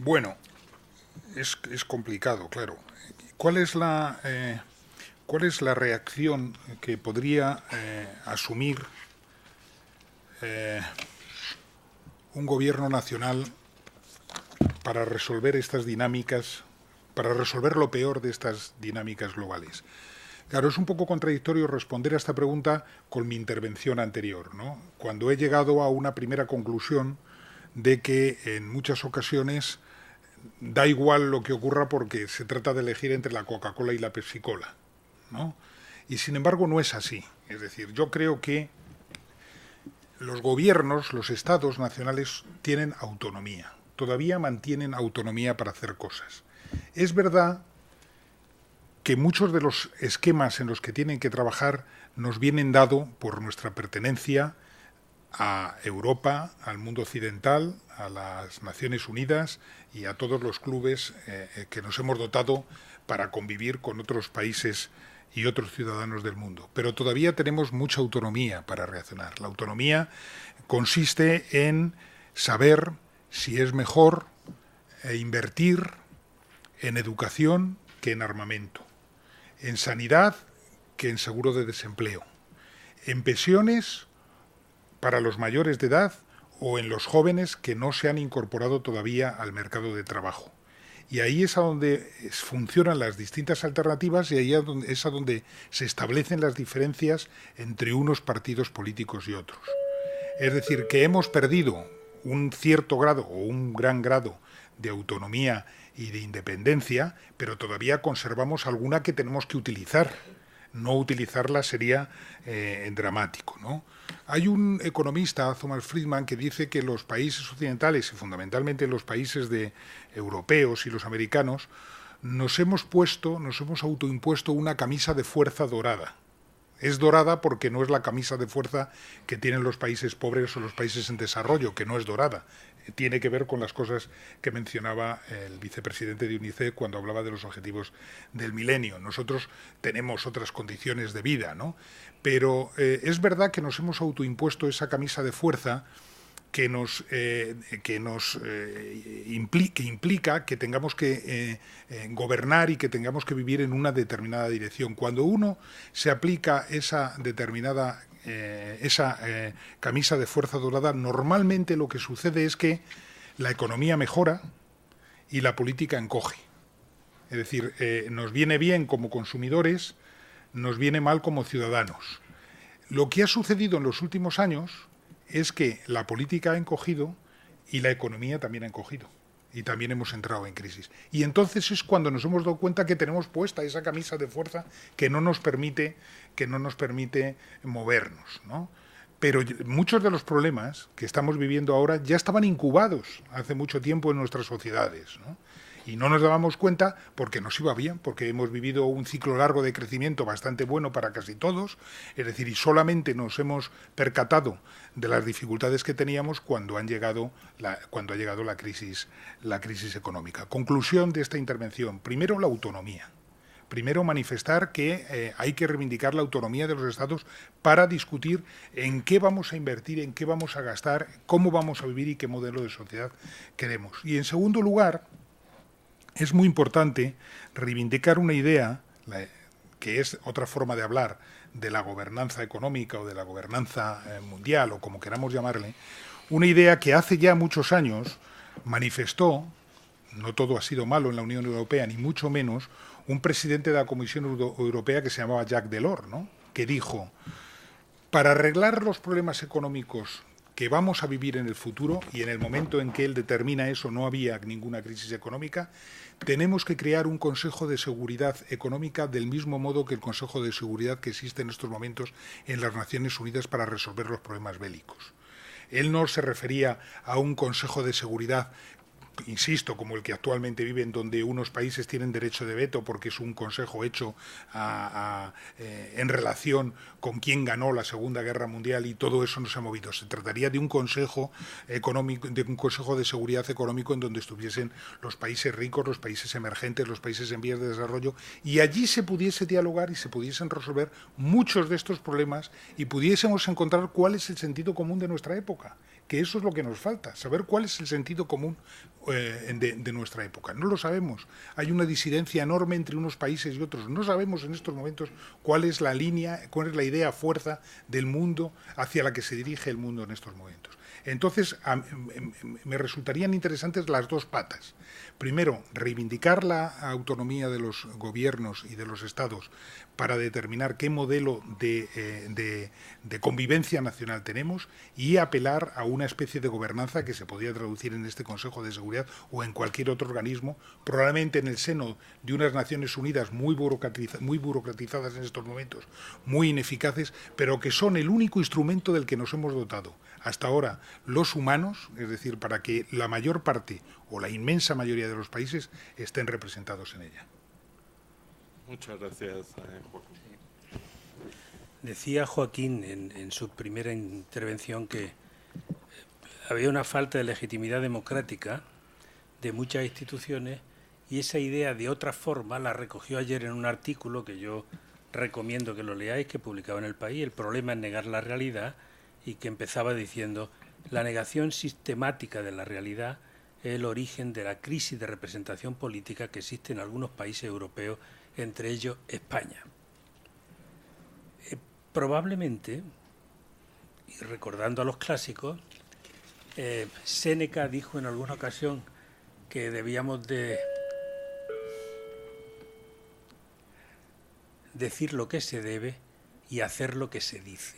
Speaker 5: Bueno, es complicado, claro. ¿Cuál es la reacción que podría asumir un gobierno nacional para resolver estas dinámicas, para resolver lo peor de estas dinámicas globales? Claro, es un poco contradictorio responder a esta pregunta con mi intervención anterior, ¿no? Cuando he llegado a una primera conclusión de que en muchas ocasiones da igual lo que ocurra porque se trata de elegir entre la Coca-Cola y la Pepsi-Cola, ¿no? Y sin embargo no es así. Es decir, yo creo que los gobiernos, los estados nacionales tienen autonomía, todavía mantienen autonomía para hacer cosas. Es verdad que muchos de los esquemas en los que tienen que trabajar nos vienen dados por nuestra pertenencia a Europa, al mundo occidental, a las Naciones Unidas y a todos los clubes que nos hemos dotado para convivir con otros países y otros ciudadanos del mundo. Pero todavía tenemos mucha autonomía para reaccionar. La autonomía consiste en saber si es mejor invertir en educación que en armamento, en sanidad que en seguro de desempleo, en pensiones para los mayores de edad o en los jóvenes que no se han incorporado todavía al mercado de trabajo. Y ahí es a donde funcionan las distintas alternativas y ahí es a donde se establecen las diferencias entre unos partidos políticos y otros. Es decir, que hemos perdido un cierto grado o un gran grado de autonomía y de independencia, pero todavía conservamos alguna que tenemos que utilizar. No utilizarla sería dramático, ¿no? Hay un economista, Thomas Friedman, que dice que los países occidentales, y fundamentalmente los países europeos y los americanos, nos hemos autoimpuesto una camisa de fuerza dorada. Es dorada porque no es la camisa de fuerza que tienen los países pobres o los países en desarrollo, que no es dorada. Tiene que ver con las cosas que mencionaba el vicepresidente de UNICEF cuando hablaba de los objetivos del milenio. Nosotros tenemos otras condiciones de vida, ¿no? Pero es verdad que nos hemos autoimpuesto esa camisa de fuerza que implica que tengamos que gobernar y que tengamos que vivir en una determinada dirección. Cuando uno se aplica esa determinada camisa de fuerza dorada, normalmente lo que sucede es que la economía mejora y la política encoge. Es decir, nos viene bien como consumidores, nos viene mal como ciudadanos. Lo que ha sucedido en los últimos años es que la política ha encogido y la economía también ha encogido. Y también hemos entrado en crisis. Y entonces es cuando nos hemos dado cuenta que tenemos puesta esa camisa de fuerza que no nos permite movernos, ¿no? Pero muchos de los problemas que estamos viviendo ahora ya estaban incubados hace mucho tiempo en nuestras sociedades, ¿no? Y no nos dábamos cuenta porque nos iba bien, porque hemos vivido un ciclo largo de crecimiento bastante bueno para casi todos, es decir, y solamente nos hemos percatado de las dificultades que teníamos cuando ha llegado la crisis económica. Conclusión de esta intervención. Primero, la autonomía. Primero, manifestar que hay que reivindicar la autonomía de los Estados para discutir en qué vamos a invertir, en qué vamos a gastar, cómo vamos a vivir y qué modelo de sociedad queremos. Y en segundo lugar, es muy importante reivindicar una idea, que es otra forma de hablar de la gobernanza económica o de la gobernanza mundial o como queramos llamarle, una idea que hace ya muchos años manifestó, no todo ha sido malo en la Unión Europea, ni mucho menos, un presidente de la Comisión Europea que se llamaba Jacques Delors, ¿no? Que dijo, para arreglar los problemas económicos que vamos a vivir en el futuro, y en el momento en que él determina eso no había ninguna crisis económica, tenemos que crear un Consejo de Seguridad Económica del mismo modo que el Consejo de Seguridad que existe en estos momentos en las Naciones Unidas para resolver los problemas bélicos. Él no se refería a un Consejo de Seguridad, insisto, como el que actualmente viven, donde unos países tienen derecho de veto porque es un consejo hecho en relación con quién ganó la Segunda Guerra Mundial y todo eso no se ha movido. Se trataría de un consejo económico, de un consejo de seguridad económico en donde estuviesen los países ricos, los países emergentes, los países en vías de desarrollo, y allí se pudiese dialogar y se pudiesen resolver muchos de estos problemas y pudiésemos encontrar cuál es el sentido común de nuestra época. Que eso es lo que nos falta, saber cuál es el sentido común de nuestra época. No lo sabemos. Hay una disidencia enorme entre unos países y otros. No sabemos en estos momentos cuál es la línea, cuál es la idea fuerza del mundo hacia la que se dirige el mundo en estos momentos. Entonces, me resultarían interesantes las dos patas. Primero, reivindicar la autonomía de los gobiernos y de los estados para determinar qué modelo de convivencia nacional tenemos y apelar a una especie de gobernanza que se podría traducir en este Consejo de Seguridad o en cualquier otro organismo, probablemente en el seno de unas Naciones Unidas muy burocratizadas en estos momentos, muy ineficaces, pero que son el único instrumento del que nos hemos dotado hasta ahora los humanos, es decir, para que la mayor parte o la inmensa mayoría de los países estén representados en ella.
Speaker 2: Muchas gracias, Joaquín.
Speaker 3: Decía Joaquín en su primera intervención que había una falta de legitimidad democrática de muchas instituciones y esa idea de otra forma la recogió ayer en un artículo que yo recomiendo que lo leáis, que publicaba en El País, El problema es negar la realidad, y que empezaba diciendo: la negación sistemática de la realidad es el origen de la crisis de representación política que existe en algunos países europeos, entre ellos España. Probablemente y recordando a los clásicos, Séneca dijo en alguna ocasión que debíamos de decir lo que se debe y hacer lo que se dice.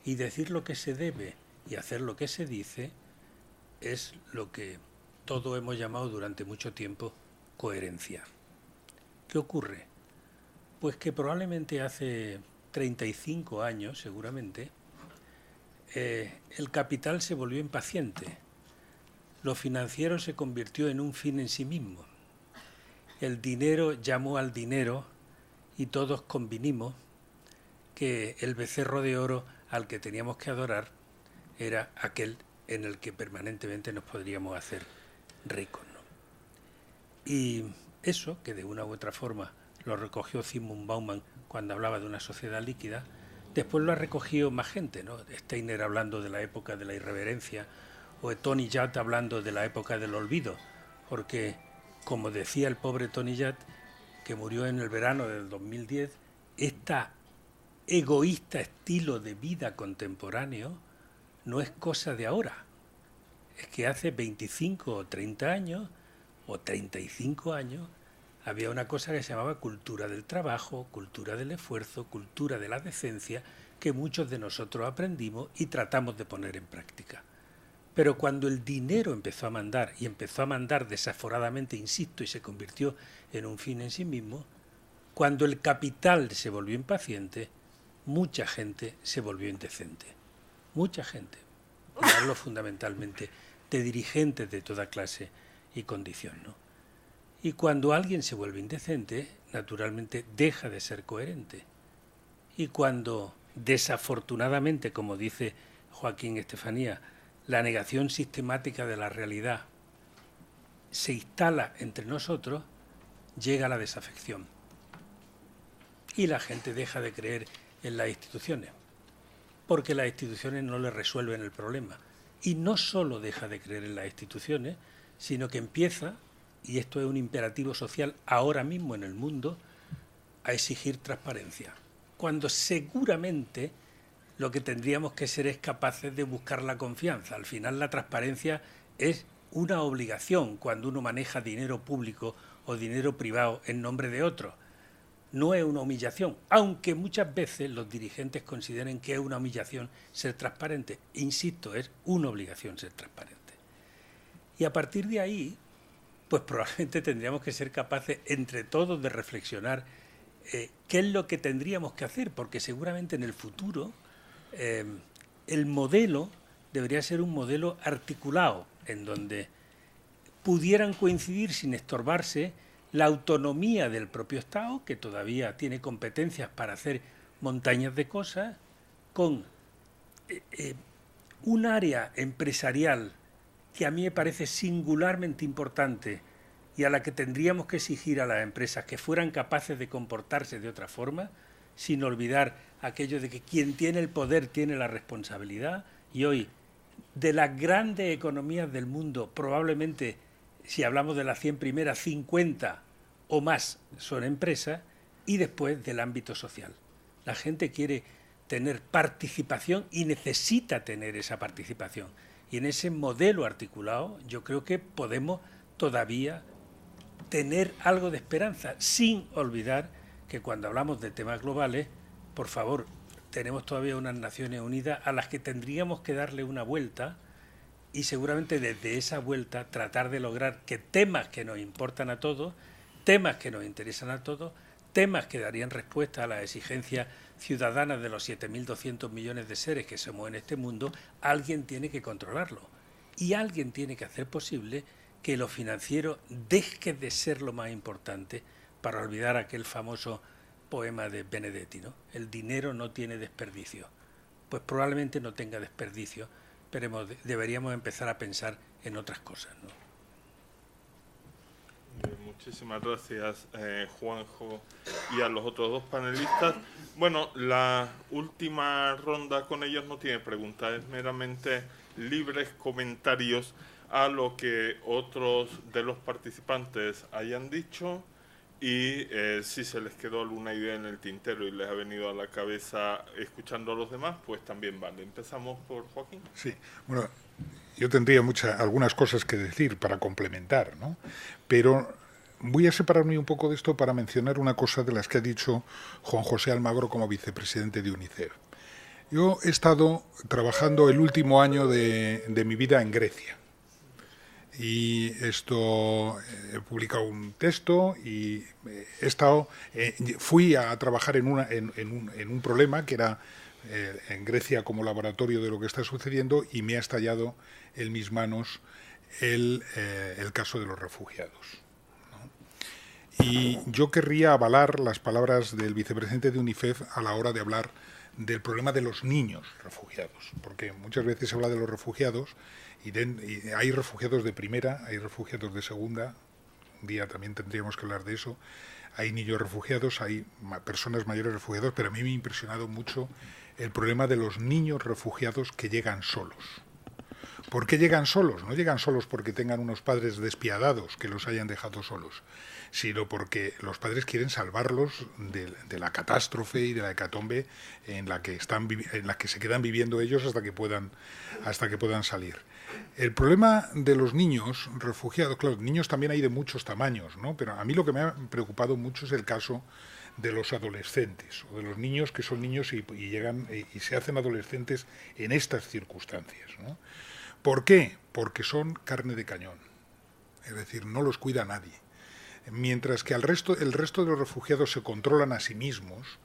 Speaker 3: Y decir lo que se debe y hacer lo que se dice es lo que todos hemos llamado durante mucho tiempo coherencia. ¿Qué ocurre? Pues que probablemente hace 35 años, seguramente, el capital se volvió impaciente. Lo financiero se convirtió en un fin en sí mismo. El dinero llamó al dinero y todos convinimos que el becerro de oro al que teníamos que adorar era aquel en el que permanentemente nos podríamos hacer ricos, ¿no? Y eso, que de una u otra forma lo recogió Zygmunt Bauman cuando hablaba de una sociedad líquida, después lo ha recogido más gente, ¿no? Steiner hablando de la época de la irreverencia, o Tony Judd hablando de la época del olvido, porque, como decía el pobre Tony Judd, que murió en el verano del 2010, esta egoísta estilo de vida contemporáneo no es cosa de ahora. Es que hace 25 o 30 años, o 35 años, había una cosa que se llamaba cultura del trabajo, cultura del esfuerzo, cultura de la decencia, que muchos de nosotros aprendimos y tratamos de poner en práctica. Pero cuando el dinero empezó a mandar, y empezó a mandar desaforadamente, insisto, y se convirtió en un fin en sí mismo, cuando el capital se volvió impaciente, mucha gente se volvió indecente. Mucha gente. Y hablo fundamentalmente de dirigentes de toda clase y condición, ¿no? Y cuando alguien se vuelve indecente, naturalmente deja de ser coherente. Y cuando, desafortunadamente, como dice Joaquín Estefanía, la negación sistemática de la realidad se instala entre nosotros, llega la desafección. Y la gente deja de creer en las instituciones, porque las instituciones no le resuelven el problema. Y no solo deja de creer en las instituciones, sino que empieza, y esto es un imperativo social ahora mismo en el mundo, a exigir transparencia, cuando seguramente lo que tendríamos que ser es capaces de buscar la confianza. Al final la transparencia es una obligación cuando uno maneja dinero público o dinero privado en nombre de otro. No es una humillación, aunque muchas veces los dirigentes consideren que es una humillación ser transparente. Insisto, es una obligación ser transparente. Y a partir de ahí, pues probablemente tendríamos que ser capaces entre todos de reflexionar qué es lo que tendríamos que hacer, porque seguramente en el futuro el modelo debería ser un modelo articulado, en donde pudieran coincidir sin estorbarse la autonomía del propio Estado, que todavía tiene competencias para hacer montañas de cosas, con un área empresarial que a mí me parece singularmente importante y a la que tendríamos que exigir a las empresas que fueran capaces de comportarse de otra forma, sin olvidar aquello de que quien tiene el poder tiene la responsabilidad. Y hoy, de las grandes economías del mundo, probablemente, si hablamos de las 100 primeras, 50 o más son empresas, y después del ámbito social. La gente quiere tener participación y necesita tener esa participación. Y en ese modelo articulado yo creo que podemos todavía tener algo de esperanza, sin olvidar que cuando hablamos de temas globales, por favor, tenemos todavía unas Naciones Unidas a las que tendríamos que darle una vuelta y seguramente desde esa vuelta tratar de lograr que temas que nos importan a todos, temas que nos interesan a todos, temas que darían respuesta a las exigencias ciudadanas de los 7.200 millones de seres que somos en este mundo, alguien tiene que controlarlo. Y alguien tiene que hacer posible que lo financiero deje de ser lo más importante, para olvidar aquel famoso poema de Benedetti, ¿no? El dinero no tiene desperdicio. Pues probablemente no tenga desperdicio, pero deberíamos empezar a pensar en otras cosas, ¿no?
Speaker 2: Muchísimas gracias, Juanjo, y a los otros dos panelistas. Bueno, la última ronda con ellos no tiene preguntas, es meramente libres comentarios a lo que otros de los participantes hayan dicho Y si se les quedó alguna idea en el tintero y les ha venido a la cabeza escuchando a los demás, pues también vale. Empezamos por Joaquín.
Speaker 5: Sí, bueno, yo tendría algunas cosas que decir para complementar, ¿no? Pero voy a separarme un poco de esto para mencionar una cosa de las que ha dicho Juan José Almagro como vicepresidente de UNICEF. Yo he estado trabajando el último año de mi vida en Grecia. Y he publicado un texto y fui a trabajar en un problema que era en Grecia como laboratorio de lo que está sucediendo, y me ha estallado en mis manos el caso de los refugiados, ¿no? Y yo querría avalar las palabras del vicepresidente de UNICEF a la hora de hablar del problema de los niños refugiados, porque muchas veces se habla de los refugiados y hay refugiados de primera, hay refugiados de segunda, un día también tendríamos que hablar de eso, hay niños refugiados, hay personas mayores refugiados, pero a mí me ha impresionado mucho el problema de los niños refugiados que llegan solos. ¿Por qué llegan solos? No llegan solos porque tengan unos padres despiadados que los hayan dejado solos, sino porque los padres quieren salvarlos de la catástrofe y de la hecatombe en la que se quedan viviendo ellos hasta que puedan salir. El problema de los niños refugiados, claro, niños también hay de muchos tamaños, ¿no? Pero a mí lo que me ha preocupado mucho es el caso de los adolescentes o de los niños que son niños y llegan y se hacen adolescentes en estas circunstancias, ¿no? ¿Por qué? Porque son carne de cañón, es decir, no los cuida nadie. Mientras que el resto de los refugiados se controlan a sí mismos,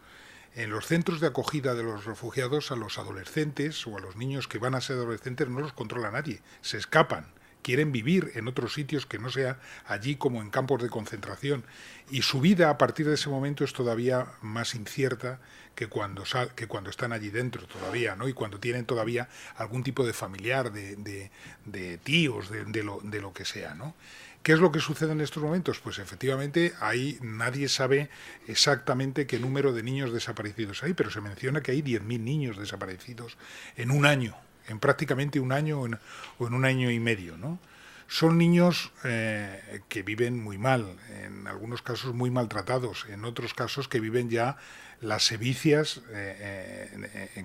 Speaker 5: en los centros de acogida de los refugiados, a los adolescentes o a los niños que van a ser adolescentes no los controla nadie, se escapan, quieren vivir en otros sitios que no sea allí como en campos de concentración, y su vida a partir de ese momento es todavía más incierta que cuando están allí dentro todavía, ¿no? Y cuando tienen todavía algún tipo de familiar, de tíos, de lo que sea, ¿no? ¿Qué es lo que sucede en estos momentos? Pues efectivamente nadie sabe exactamente qué número de niños desaparecidos hay, pero se menciona que hay 10.000 niños desaparecidos en un año, en prácticamente un año o en un año y medio, ¿no? Son niños que viven muy mal, en algunos casos muy maltratados, en otros casos que viven ya las sevicias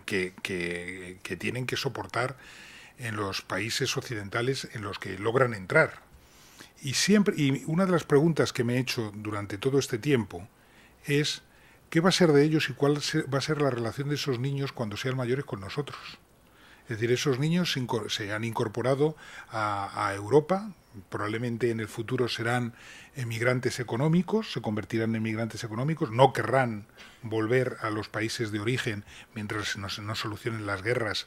Speaker 5: que tienen que soportar en los países occidentales en los que logran entrar. Y una de las preguntas que me he hecho durante todo este tiempo es ¿qué va a ser de ellos y cuál va a ser la relación de esos niños cuando sean mayores con nosotros? Es decir, esos niños se han incorporado a Europa, probablemente en el futuro serán emigrantes económicos, se convertirán en emigrantes económicos, no querrán volver a los países de origen mientras no solucionen las guerras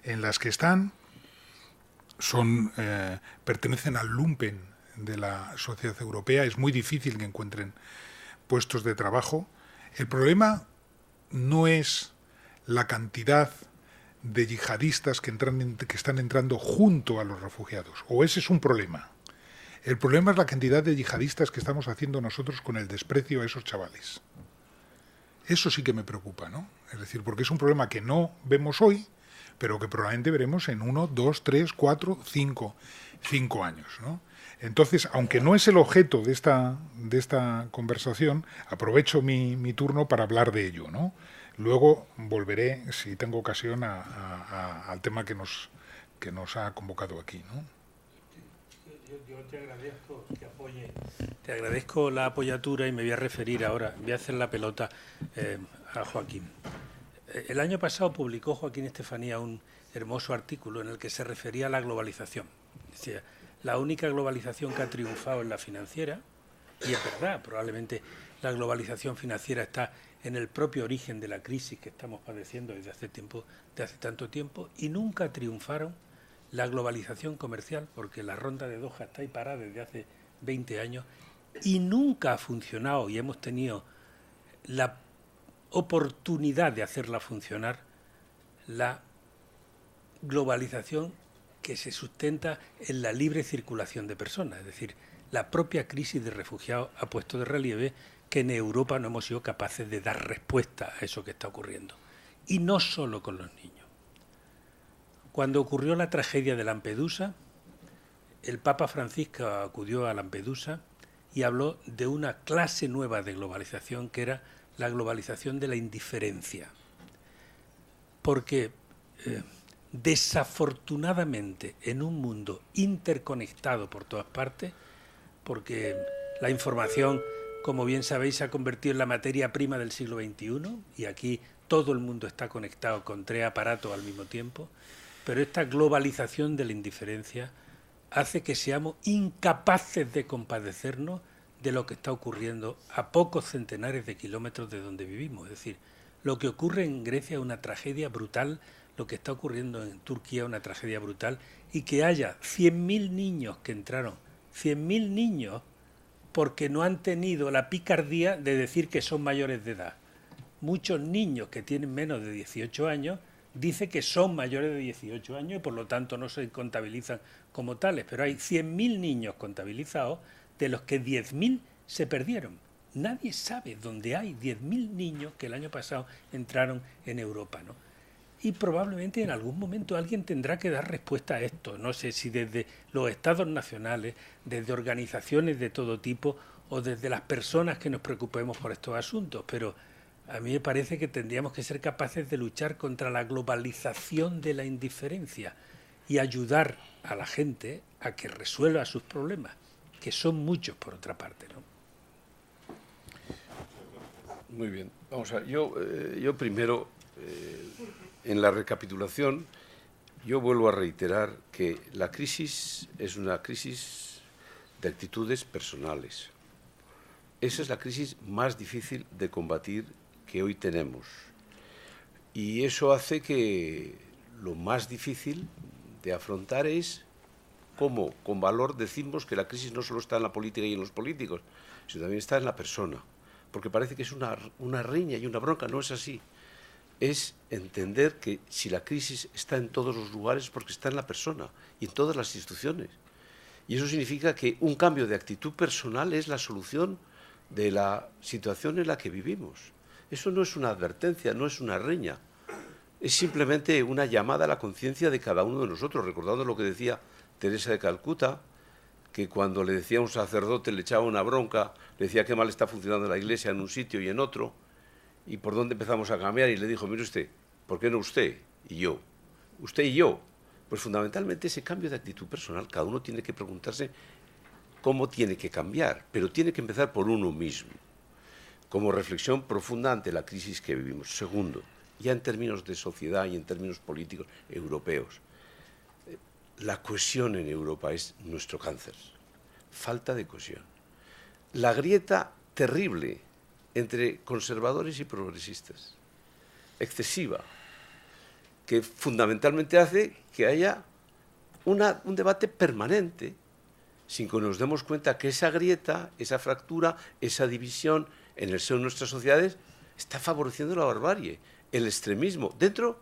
Speaker 5: en las que están, pertenecen al lumpen de la sociedad europea, es muy difícil que encuentren puestos de trabajo. El problema no es la cantidad de yihadistas que están entrando junto a los refugiados, o ese es un problema. El problema es la cantidad de yihadistas que estamos haciendo nosotros con el desprecio a esos chavales. Eso sí que me preocupa, ¿no? Es decir, porque es un problema que no vemos hoy, pero que probablemente veremos en 1, 2, 3, 4, 5 años, ¿no? Entonces, aunque no es el objeto de esta conversación, aprovecho mi turno para hablar de ello, ¿no? Luego volveré, si tengo ocasión, al tema que nos ha convocado aquí, ¿no?
Speaker 3: Yo te agradezco que apoye. Te agradezco la apoyatura y me voy a referir ahora, voy a hacer la pelota a Joaquín. El año pasado publicó Joaquín Estefanía un hermoso artículo en el que se refería a la globalización. Decía, la única globalización que ha triunfado es la financiera, y es verdad, probablemente la globalización financiera está en el propio origen de la crisis que estamos padeciendo desde hace tanto tiempo, y nunca triunfaron la globalización comercial, porque la ronda de Doha está ahí parada desde hace 20 años, y nunca ha funcionado, y hemos tenido la oportunidad de hacerla funcionar, la globalización que se sustenta en la libre circulación de personas. Es decir, la propia crisis de refugiados ha puesto de relieve que en Europa no hemos sido capaces de dar respuesta a eso que está ocurriendo. Y no solo con los niños. Cuando ocurrió la tragedia de Lampedusa, el Papa Francisco acudió a Lampedusa y habló de una clase nueva de globalización, que era la globalización de la indiferencia. Porque desafortunadamente en un mundo interconectado por todas partes, porque la información, como bien sabéis, se ha convertido en la materia prima del siglo XXI, y aquí todo el mundo está conectado con 3 aparatos al mismo tiempo, pero esta globalización de la indiferencia hace que seamos incapaces de compadecernos de lo que está ocurriendo a pocos centenares de kilómetros de donde vivimos. Es decir, lo que ocurre en Grecia es una tragedia brutal, lo que está ocurriendo en Turquía es una tragedia brutal, y que haya 100.000 niños que entraron, 100.000 niños, porque no han tenido la picardía de decir que son mayores de edad. Muchos niños que tienen menos de 18 años dicen que son mayores de 18 años y por lo tanto no se contabilizan como tales, pero hay 100.000 niños contabilizados, de los que 10.000 se perdieron. Nadie sabe dónde hay 10.000 niños que el año pasado entraron en Europa, ¿no? Y probablemente en algún momento alguien tendrá que dar respuesta a esto. No sé si desde los estados nacionales, desde organizaciones de todo tipo o desde las personas que nos preocupemos por estos asuntos, pero a mí me parece que tendríamos que ser capaces de luchar contra la globalización de la indiferencia y ayudar a la gente a que resuelva sus problemas, que son muchos por otra parte, ¿no?
Speaker 4: Muy bien. Vamos a ver, yo primero, en la recapitulación, yo vuelvo a reiterar que la crisis es una crisis de actitudes personales. Esa es la crisis más difícil de combatir que hoy tenemos. Y eso hace que lo más difícil de afrontar es cómo, con valor, decimos que la crisis no solo está en la política y en los políticos, sino también está en la persona. Porque parece que es una riña y una bronca. No es así. Es entender que si la crisis está en todos los lugares es porque está en la persona y en todas las instituciones. Y eso significa que un cambio de actitud personal es la solución de la situación en la que vivimos. Eso no es una advertencia, no es una riña. Es simplemente una llamada a la conciencia de cada uno de nosotros, recordando lo que decía Teresa de Calcuta, que cuando le decía a un sacerdote, le echaba una bronca, le decía qué mal está funcionando la iglesia en un sitio y en otro, y por dónde empezamos a cambiar, y le dijo, mire usted, ¿por qué no usted y yo? Usted y yo. Pues fundamentalmente ese cambio de actitud personal, cada uno tiene que preguntarse cómo tiene que cambiar, pero tiene que empezar por uno mismo, como reflexión profunda ante la crisis que vivimos. Segundo, ya en términos de sociedad y en términos políticos europeos, la cohesión en Europa es nuestro cáncer, falta de cohesión. La grieta terrible entre conservadores y progresistas, excesiva, que fundamentalmente hace que haya un debate permanente, sin que nos demos cuenta que esa grieta, esa fractura, esa división en el seno de nuestras sociedades está favoreciendo la barbarie, el extremismo dentro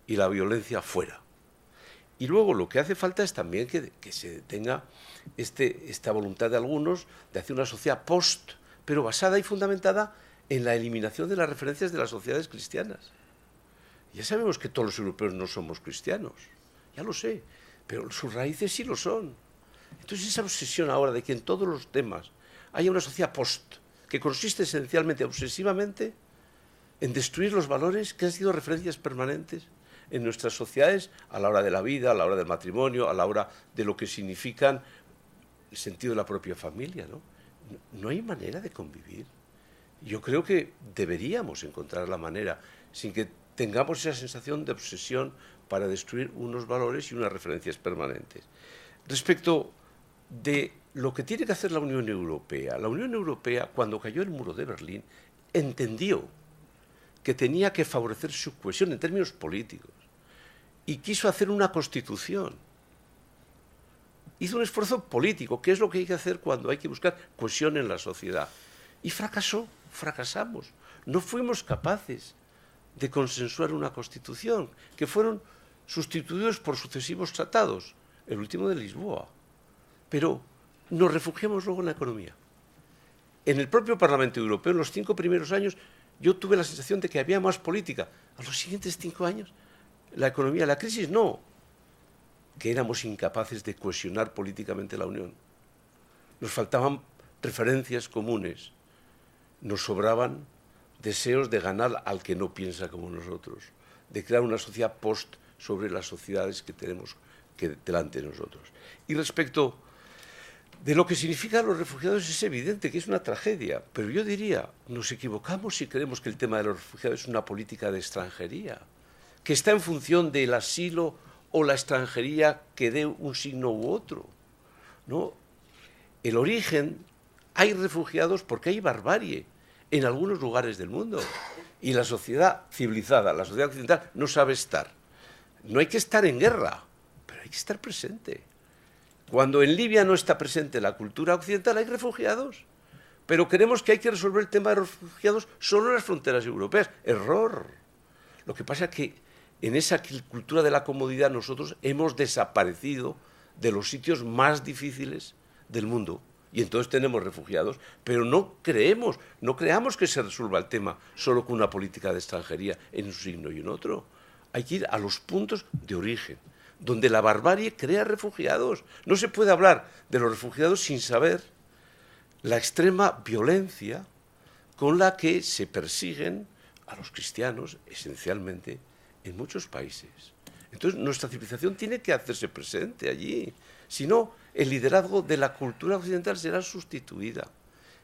Speaker 4: y la violencia fuera. Y luego lo que hace falta es también que se tenga esta voluntad de algunos de hacer una sociedad post, pero basada y fundamentada en la eliminación de las referencias de las sociedades cristianas. Ya sabemos que todos los europeos no somos cristianos, ya lo sé, pero sus raíces sí lo son. Entonces esa obsesión ahora de que en todos los temas haya una sociedad post, que consiste esencialmente, obsesivamente, en destruir los valores que han sido referencias permanentes en nuestras sociedades a la hora de la vida, a la hora del matrimonio, a la hora de lo que significan el sentido de la propia familia, ¿no? No hay manera de convivir. Yo creo que deberíamos encontrar la manera, sin que tengamos esa sensación de obsesión para destruir unos valores y unas referencias permanentes. Respecto de lo que tiene que hacer la Unión Europea, cuando cayó el muro de Berlín, entendió que tenía que favorecer su cohesión en términos políticos y quiso hacer una constitución. Hizo un esfuerzo político, que es lo que hay que hacer cuando hay que buscar cohesión en la sociedad. Y fracasamos. No fuimos capaces de consensuar una constitución, que fueron sustituidos por sucesivos tratados, el último de Lisboa. Pero nos refugiamos luego en la economía. En el propio Parlamento Europeo, en los 5 primeros años, yo tuve la sensación de que había más política. A los siguientes 5 años, la economía, la crisis no, que éramos incapaces de cohesionar políticamente la Unión. Nos faltaban referencias comunes, nos sobraban deseos de ganar al que no piensa como nosotros, de crear una sociedad post sobre las sociedades que tenemos delante de nosotros. Y respecto de lo que significan los refugiados, es evidente que es una tragedia, pero yo diría, nos equivocamos si creemos que el tema de los refugiados es una política de extranjería, que está en función del asilo o la extranjería que dé un signo u otro. ¿No? El origen, hay refugiados porque hay barbarie en algunos lugares del mundo, y la sociedad civilizada, la sociedad occidental, no sabe estar. No hay que estar en guerra, pero hay que estar presente. Cuando en Libia no está presente la cultura occidental, hay refugiados. Pero creemos que hay que resolver el tema de los refugiados solo en las fronteras europeas. Error. Lo que pasa es que en esa cultura de la comodidad nosotros hemos desaparecido de los sitios más difíciles del mundo. Y entonces tenemos refugiados, pero no creamos que se resuelva el tema solo con una política de extranjería en un signo y en otro. Hay que ir a los puntos de origen, donde la barbarie crea refugiados. No se puede hablar de los refugiados sin saber la extrema violencia con la que se persiguen a los cristianos, esencialmente, en muchos países. Entonces, nuestra civilización tiene que hacerse presente allí. Si no, el liderazgo de la cultura occidental será sustituida.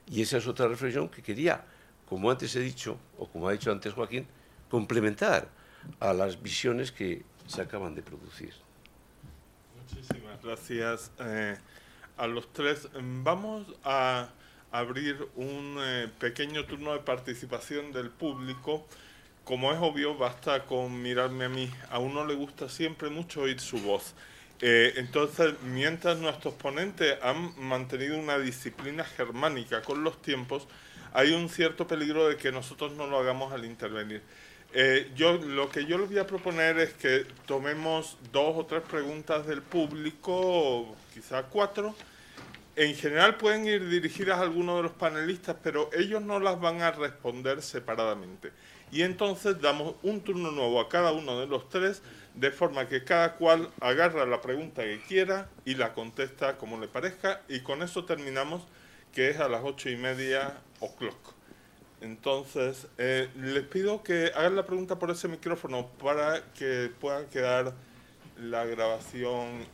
Speaker 4: Y esa es otra reflexión que quería, como antes he dicho, o como ha dicho antes Joaquín, complementar a las visiones que se acaban de producir.
Speaker 2: Muchísimas gracias a los tres. Vamos a abrir un pequeño turno de participación del público. Como es obvio, basta con mirarme a mí. A uno le gusta siempre mucho oír su voz. Entonces, mientras nuestros ponentes han mantenido una disciplina germánica con los tiempos, hay un cierto peligro de que nosotros no lo hagamos al intervenir. Lo que yo les voy a proponer es que tomemos 2 o 3 preguntas del público, quizá 4. En general pueden ir dirigidas a alguno de los panelistas, pero ellos no las van a responder separadamente. Y entonces damos un turno nuevo a cada uno de los 3, de forma que cada cual agarra la pregunta que quiera y la contesta como le parezca, y con eso terminamos, que es a las 8:30 o'clock. Entonces, les pido que hagan la pregunta por ese micrófono para que pueda quedar la grabación,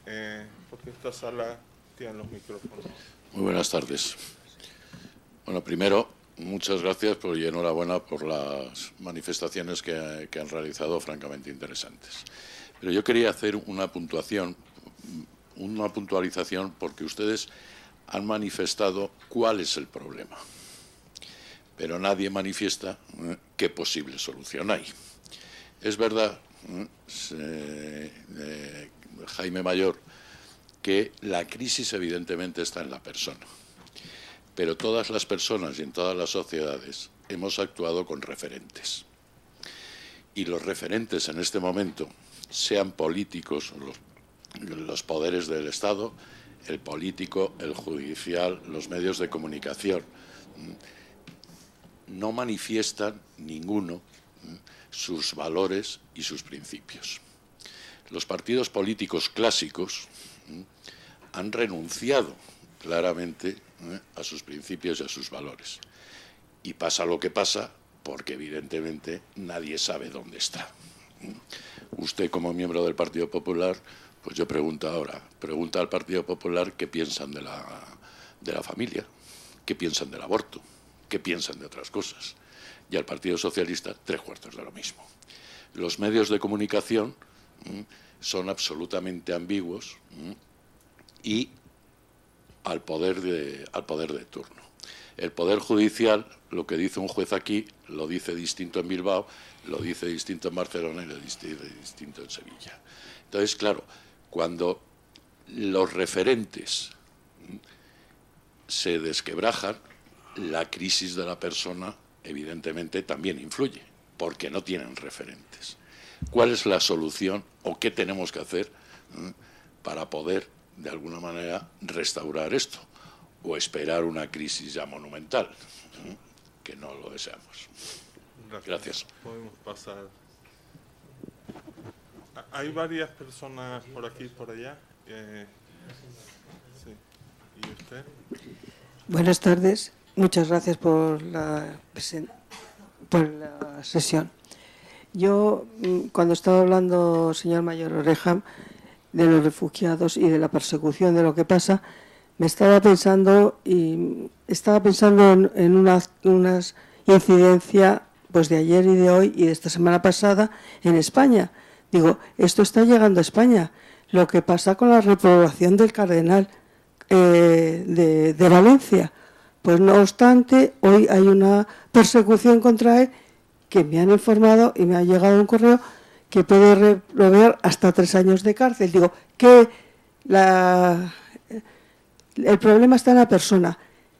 Speaker 2: porque esta sala tiene los micrófonos.
Speaker 6: Muy buenas tardes. Bueno, primero, muchas gracias y enhorabuena por las manifestaciones que han realizado, francamente interesantes. Pero yo quería hacer una puntualización, porque ustedes han manifestado cuál es el problema, pero nadie manifiesta qué posible solución hay. Es verdad, Jaime Mayor, que la crisis evidentemente está en la persona, pero todas las personas y en todas las sociedades hemos actuado con referentes. Y los referentes en este momento, sean políticos, los poderes del Estado, el político, el judicial, los medios de comunicación, no manifiestan ninguno sus valores y sus principios. Los partidos políticos clásicos han renunciado claramente a sus principios y a sus valores. Y pasa lo que pasa porque evidentemente nadie sabe dónde está. Usted, como miembro del Partido Popular, pues yo pregunto ahora, pregunta al Partido Popular qué piensan de la familia, qué piensan del aborto, qué piensan de otras cosas. Y al Partido Socialista, 3/4 de lo mismo. Los medios de comunicación son absolutamente ambiguos y al poder de turno. El Poder Judicial, lo que dice un juez aquí, lo dice distinto en Bilbao, lo dice distinto en Barcelona y lo dice distinto en Sevilla. Entonces, claro, cuando los referentes se desquebrajan, la crisis de la persona evidentemente también influye, porque no tienen referentes. ¿Cuál es la solución o qué tenemos que hacer para poder, de alguna manera, restaurar esto? O esperar una crisis ya monumental, que no lo deseamos. Gracias.
Speaker 2: Podemos pasar. Hay varias personas por aquí y por allá. Sí. ¿Y usted?
Speaker 7: Buenas tardes. Muchas gracias por la sesión. Yo, cuando estaba hablando, señor Mayor Oreja, de los refugiados y de la persecución de lo que pasa, me estaba pensando en unas incidencias pues de ayer y de hoy y de esta semana pasada en España. Digo, esto está llegando a España. Lo que pasa con la reprobación del cardenal de Valencia. Pues no obstante, hoy hay una persecución contra él que me han informado y me ha llegado un correo que puede reprobar hasta 3 años de cárcel. Digo, que el problema está en la persona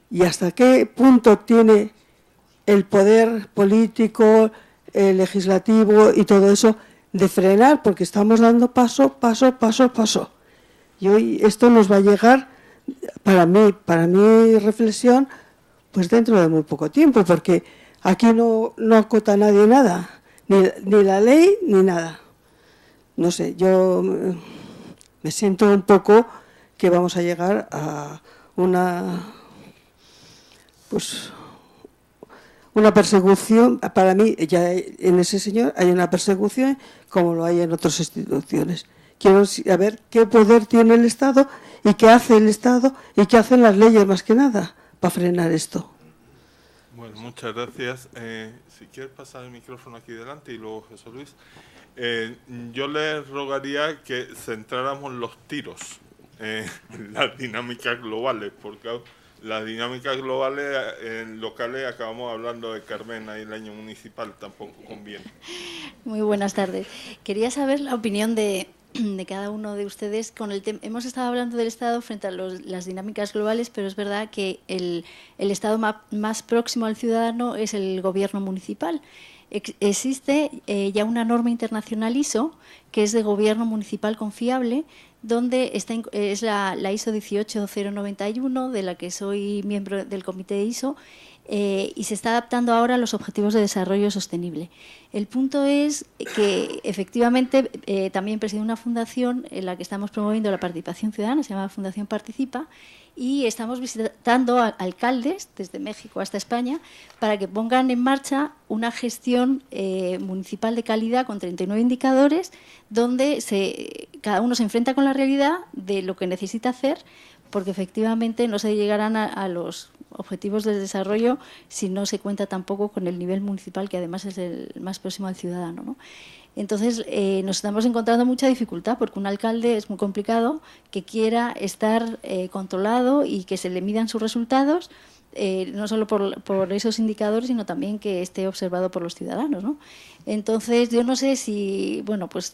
Speaker 7: y hasta qué punto tiene el poder político, el legislativo y todo eso de frenar, porque estamos dando paso. Y hoy esto nos va a llegar, para mi reflexión, pues dentro de muy poco tiempo, porque aquí no acota a nadie nada, ni la ley ni nada. No sé, yo me siento un poco que vamos a llegar a una persecución. Para mí, ya en ese señor hay una persecución como lo hay en otras instituciones. Quiero saber qué poder tiene el Estado y qué hace el Estado y qué hacen las leyes, más que nada, para frenar esto.
Speaker 2: Bueno, muchas gracias. Si quieres pasar el micrófono aquí delante y luego José Luis. Yo le rogaría que centráramos los tiros en las dinámicas globales, porque las dinámicas globales locales, acabamos hablando de Carmena y el año municipal, tampoco conviene.
Speaker 8: Muy buenas tardes. Quería saber la opinión de cada uno de ustedes con el tema. Hemos estado hablando del Estado frente a las dinámicas globales, pero es verdad que el Estado más próximo al ciudadano es el gobierno municipal. Existe ya una norma internacional ISO, que es de gobierno municipal confiable, donde es la ISO 18091, de la que soy miembro del comité de ISO, y se está adaptando ahora a los objetivos de desarrollo sostenible. El punto es que efectivamente también presido una fundación en la que estamos promoviendo la participación ciudadana, se llama Fundación Participa, y estamos visitando a alcaldes desde México hasta España para que pongan en marcha una gestión municipal de calidad con 39 indicadores donde cada uno se enfrenta con la realidad de lo que necesita hacer, porque efectivamente no se llegarán a los objetivos de desarrollo si no se cuenta tampoco con el nivel municipal, que además es el más próximo al ciudadano, ¿no? Entonces, nos estamos encontrando mucha dificultad, porque un alcalde es muy complicado que quiera estar controlado y que se le midan sus resultados, no solo por esos indicadores, sino también que esté observado por los ciudadanos, ¿no? Entonces, yo no sé si, bueno, pues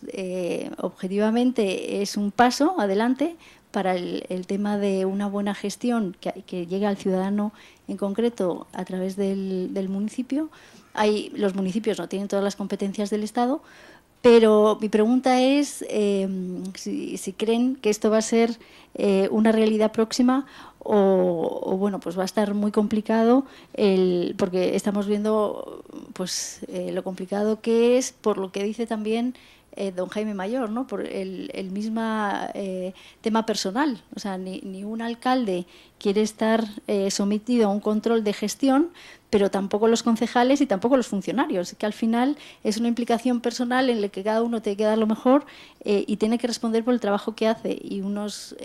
Speaker 8: objetivamente es un paso adelante para el tema de una buena gestión que llegue al ciudadano en concreto a través del municipio. Los municipios no tienen todas las competencias del Estado, pero mi pregunta es si creen que esto va a ser una realidad próxima o bueno, pues va a estar muy complicado, porque estamos viendo pues lo complicado que es, por lo que dice también don Jaime Mayor, ¿no? Por el mismo tema personal. O sea, ni un alcalde quiere estar sometido a un control de gestión, pero tampoco los concejales y tampoco los funcionarios, que al final es una implicación personal en la que cada uno tiene que dar lo mejor y tiene que responder por el trabajo que hace, y unos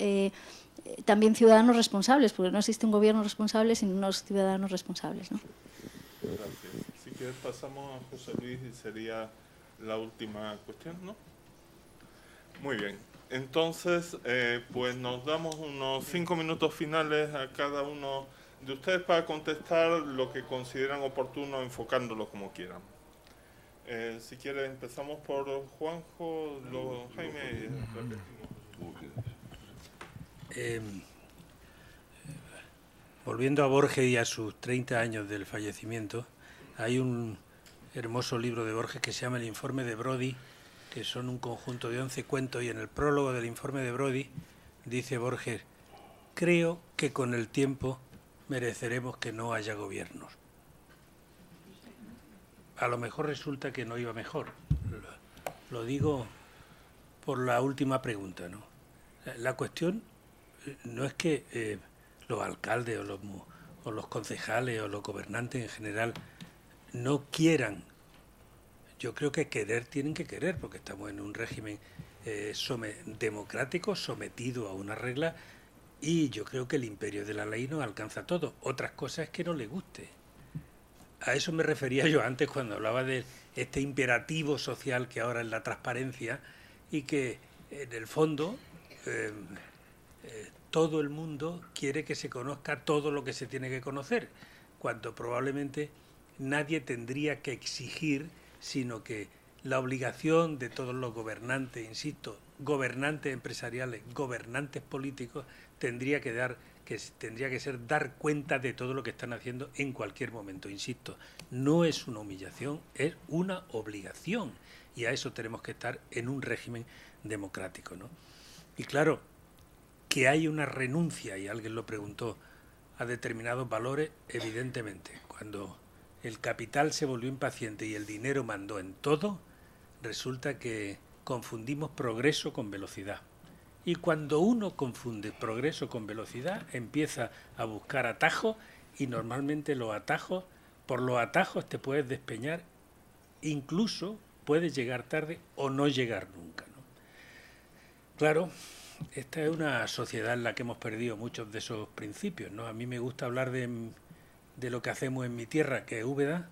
Speaker 8: también ciudadanos responsables, porque no existe un gobierno responsable sin unos ciudadanos responsables, ¿no?
Speaker 2: Gracias. Si quieres pasamos a José Luis y sería la última cuestión, ¿no? Muy bien. Entonces, pues nos damos unos 5 minutos finales a cada uno de ustedes para contestar lo que consideran oportuno, enfocándolo como quieran. Si quieren, empezamos por Juanjo, luego Jaime y repetimos.
Speaker 3: Volviendo a Borges y a sus 30 años del fallecimiento, hay un hermoso libro de Borges que se llama El informe de Brody, que son un conjunto de 11 cuentos, y en el prólogo del informe de Brody dice Borges: creo que con el tiempo mereceremos que no haya gobiernos. A lo mejor resulta que no iba mejor. Lo digo por la última pregunta, ¿no? La cuestión no es que los alcaldes o los concejales o los gobernantes en general no quieran. Yo creo que querer tienen que querer, porque estamos en un régimen democrático sometido a una regla, y yo creo que el imperio de la ley nos alcanza todo. Otras cosas es que no le guste. A eso me refería yo antes cuando hablaba de este imperativo social que ahora es la transparencia, y que en el fondo todo el mundo quiere que se conozca todo lo que se tiene que conocer, cuando probablemente nadie tendría que exigir, sino que la obligación de todos los gobernantes, insisto, gobernantes empresariales, gobernantes políticos, tendría que ser dar cuenta de todo lo que están haciendo en cualquier momento. Insisto, no es una humillación, es una obligación, y a eso tenemos que estar en un régimen democrático, ¿no? Y claro, que hay una renuncia, y alguien lo preguntó, a determinados valores, evidentemente. Cuando el capital se volvió impaciente y el dinero mandó en todo, resulta que confundimos progreso con velocidad. Y cuando uno confunde progreso con velocidad, empieza a buscar atajos, y normalmente por los atajos te puedes despeñar, incluso puedes llegar tarde o no llegar nunca, ¿no? Claro, esta es una sociedad en la que hemos perdido muchos de esos principios, ¿no? A mí me gusta hablar de lo que hacemos en mi tierra, que es Úbeda,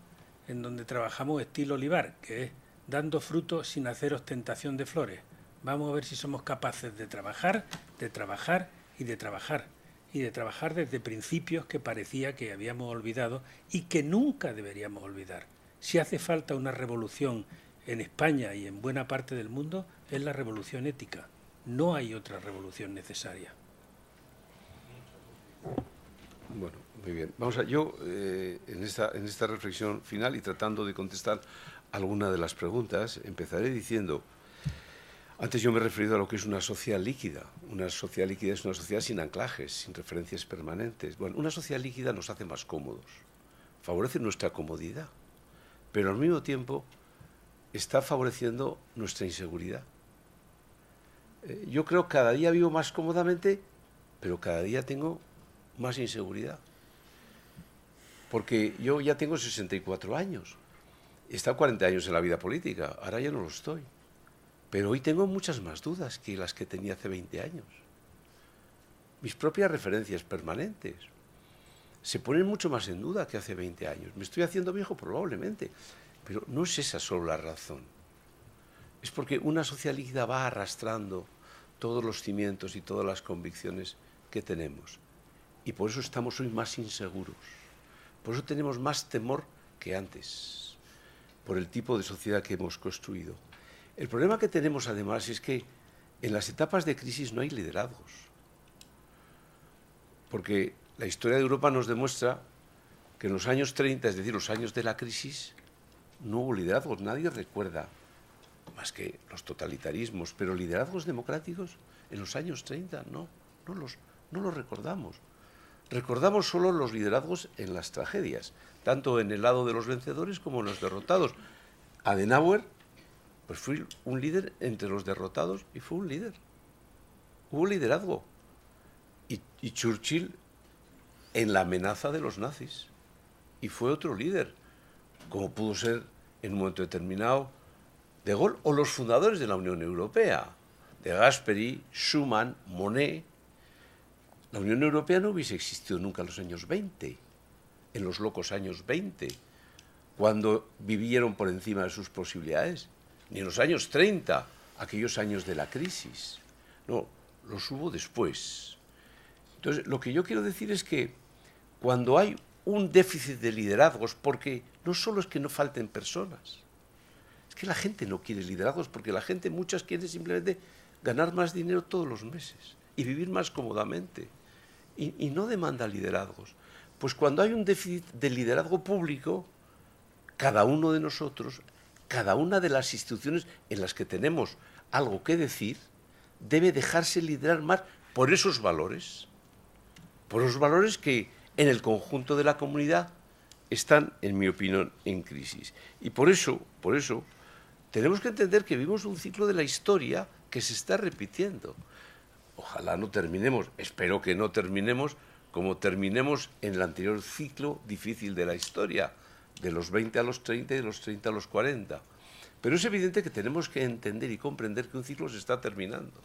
Speaker 3: en donde trabajamos estilo olivar, que es dando frutos sin hacer ostentación de flores. Vamos a ver si somos capaces de trabajar y de trabajar desde principios que parecía que habíamos olvidado y que nunca deberíamos olvidar. Si hace falta una revolución en España y en buena parte del mundo, es la revolución ética. No hay otra revolución necesaria.
Speaker 4: Bueno, muy bien. Vamos a yo, en esta reflexión final y tratando de contestar alguna de las preguntas, empezaré diciendo, antes yo me he referido a lo que es una sociedad líquida. Una sociedad líquida es una sociedad sin anclajes, sin referencias permanentes. Bueno, una sociedad líquida nos hace más cómodos, favorece nuestra comodidad, pero al mismo tiempo está favoreciendo nuestra inseguridad. Yo creo que cada día vivo más cómodamente, pero cada día tengo más inseguridad. Porque yo ya tengo 64 años. He estado 40 años en la vida política, ahora ya no lo estoy. Pero hoy tengo muchas más dudas que las que tenía hace 20 años. Mis propias referencias permanentes se ponen mucho más en duda que hace 20 años. Me estoy haciendo viejo probablemente, pero no es esa solo la razón. Es porque una sociedad líquida va arrastrando todos los cimientos y todas las convicciones que tenemos. Y por eso estamos hoy más inseguros. Por eso tenemos más temor que antes, por el tipo de sociedad que hemos construido. El problema que tenemos además es que en las etapas de crisis no hay liderazgos. Porque la historia de Europa nos demuestra que en los años 30, es decir, los años de la crisis, no hubo liderazgos. Nadie recuerda más que los totalitarismos, pero liderazgos democráticos en los años 30 no los recordamos. Recordamos solo los liderazgos en las tragedias, tanto en el lado de los vencedores como en los derrotados. Adenauer pues fue un líder entre los derrotados y fue un líder. Hubo liderazgo. Y Churchill en la amenaza de los nazis. Y fue otro líder, como pudo ser en un momento determinado De Gaulle o los fundadores de la Unión Europea, de Gasperi, Schuman, Monnet. La Unión Europea no hubiese existido nunca en los años 20, en los locos años 20, cuando vivieron por encima de sus posibilidades, ni en los años 30, aquellos años de la crisis. No, los hubo después. Entonces, lo que yo quiero decir es que cuando hay un déficit de liderazgos, porque no solo es que no falten personas, es que la gente no quiere liderazgos, porque la gente, muchas quieren simplemente ganar más dinero todos los meses y vivir más cómodamente, y no demanda liderazgos. Pues cuando hay un déficit de liderazgo público, cada uno de nosotros, cada una de las instituciones en las que tenemos algo que decir, debe dejarse liderar más por esos valores que en el conjunto de la comunidad están, en mi opinión, en crisis. Y por eso tenemos que entender que vivimos un ciclo de la historia que se está repitiendo. Ojalá no terminemos, espero que no terminemos como terminemos en el anterior ciclo difícil de la historia, de los 20 a los 30 y de los 30 a los 40. Pero es evidente que tenemos que entender y comprender que un ciclo se está terminando.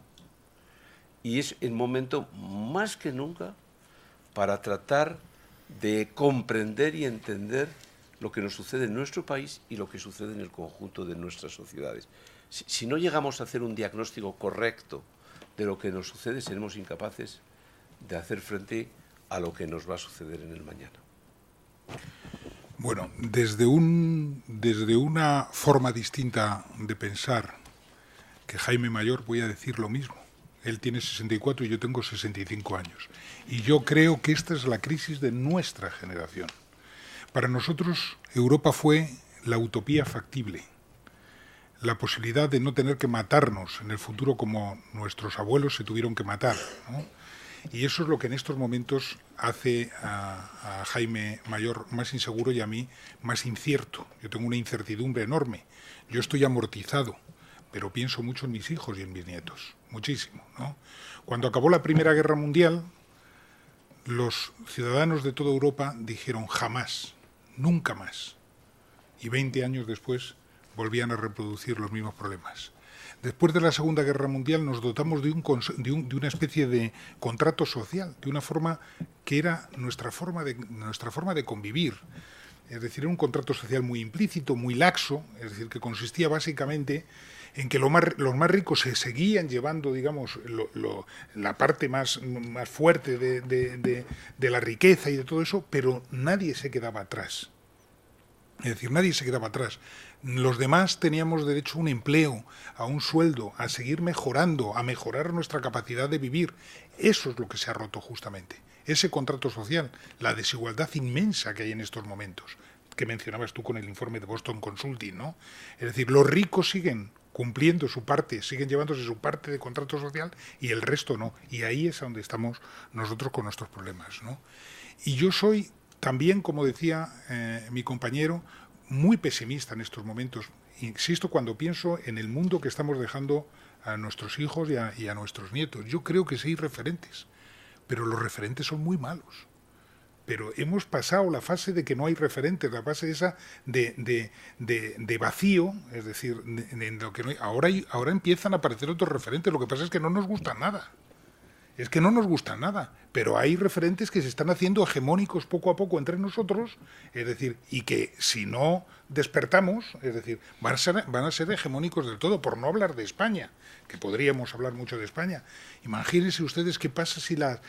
Speaker 4: Y es el momento más que nunca para tratar de comprender y entender lo que nos sucede en nuestro país y lo que sucede en el conjunto de nuestras sociedades. Si no llegamos a hacer un diagnóstico correcto de lo que nos sucede, seremos incapaces de hacer frente a lo que nos va a suceder en el mañana.
Speaker 5: Bueno, desde una forma distinta de pensar que Jaime Mayor, voy a decir lo mismo. Él tiene 64 y yo tengo 65 años. Y yo creo que esta es la crisis de nuestra generación. Para nosotros, Europa fue la utopía factible, la posibilidad de no tener que matarnos en el futuro como nuestros abuelos se tuvieron que matar, ¿no? Y eso es lo que en estos momentos hace a Jaime Mayor más inseguro y a mí más incierto. Yo tengo una incertidumbre enorme. Yo estoy amortizado, pero pienso mucho en mis hijos y en mis nietos, muchísimo, ¿no? Cuando acabó la Primera Guerra Mundial, los ciudadanos de toda Europa dijeron jamás, nunca más. Y 20 años después volvían a reproducir los mismos problemas. Después de la Segunda Guerra Mundial nos dotamos de una especie de contrato social, de una forma que era nuestra forma de convivir. Es decir, era un contrato social muy implícito, muy laxo, es decir, que consistía básicamente en que los más ricos se seguían llevando, digamos, la parte más fuerte de la riqueza y de todo eso, pero nadie se quedaba atrás. Es decir, nadie se quedaba atrás. Los demás teníamos derecho a un empleo, a un sueldo, a seguir mejorando, a mejorar nuestra capacidad de vivir. Eso es lo que se ha roto justamente. Ese contrato social, la desigualdad inmensa que hay en estos momentos, que mencionabas tú con el informe de Boston Consulting, ¿no? Es decir, los ricos siguen cumpliendo su parte, siguen llevándose su parte de contrato social y el resto no. Y ahí es donde estamos nosotros con nuestros problemas, ¿no? Y yo soy también, como decía mi compañero, muy pesimista en estos momentos. Insisto, cuando pienso en el mundo que estamos dejando a nuestros hijos y a nuestros nietos. Yo creo que sí hay referentes, pero los referentes son muy malos. Pero hemos pasado la fase de que no hay referentes, la fase esa de vacío, es decir, en lo que no hay. Ahora empiezan a aparecer otros referentes, lo que pasa es que no nos gustan nada. Es que no nos gusta nada, pero hay referentes que se están haciendo hegemónicos poco a poco entre nosotros, es decir, y que si no despertamos, es decir, van a ser hegemónicos del todo, por no hablar de España, que podríamos hablar mucho de España. Imagínense ustedes qué pasa si las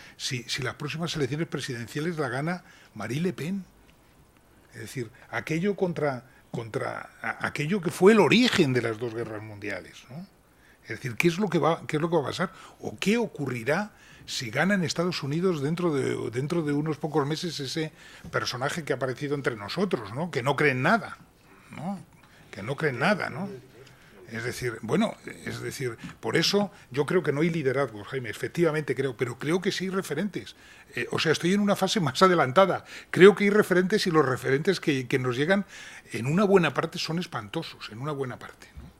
Speaker 5: próximas elecciones presidenciales la gana Marine Le Pen. Es decir, aquello contra aquello que fue el origen de las dos guerras mundiales, ¿no? Es decir, ¿qué es lo que va a pasar? ¿O qué ocurrirá si gana en Estados Unidos dentro de unos pocos meses ese personaje que ha aparecido entre nosotros, ¿no? Que no cree en nada, ¿no? Que no cree en nada, ¿no? Es decir, bueno, por eso yo creo que no hay liderazgo, Jaime, efectivamente creo, pero creo que sí hay referentes. O sea, estoy en una fase más adelantada. Creo que hay referentes y los referentes que nos llegan en una buena parte son espantosos, en una buena parte, ¿no?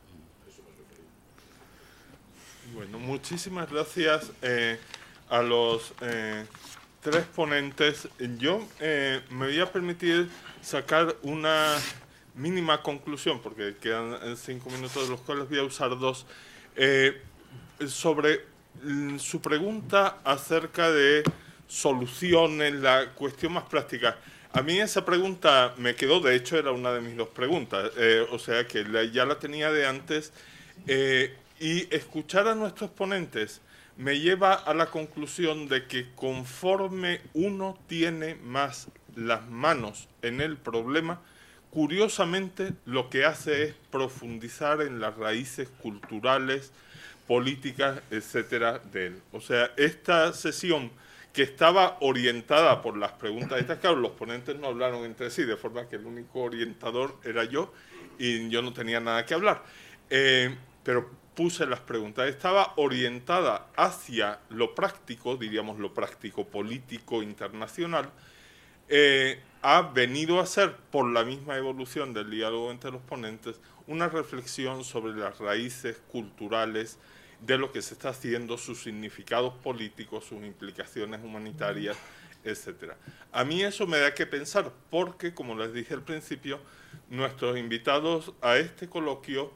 Speaker 2: Bueno, muchísimas gracias a los tres ponentes. Yo me voy a permitir sacar una mínima conclusión, porque quedan 5 minutos, de los cuales voy a usar 2, sobre su pregunta acerca de soluciones, la cuestión más práctica. A mí esa pregunta me quedó, de hecho era una de mis 2 preguntas, o sea que ya la tenía de antes. Y escuchar a nuestros ponentes me lleva a la conclusión de que conforme uno tiene más las manos en el problema, curiosamente lo que hace es profundizar en las raíces culturales, políticas, etcétera, de él. O sea, esta sesión que estaba orientada por las preguntas estas, claro, los ponentes no hablaron entre sí, de forma que el único orientador era yo y yo no tenía nada que hablar. Pero puse las preguntas, estaba orientada hacia lo práctico, diríamos lo práctico político internacional, ha venido a ser, por la misma evolución del diálogo entre los ponentes, una reflexión sobre las raíces culturales de lo que se está haciendo, sus significados políticos, sus implicaciones humanitarias, etcétera. A mí eso me da que pensar, porque, como les dije al principio, nuestros invitados a este coloquio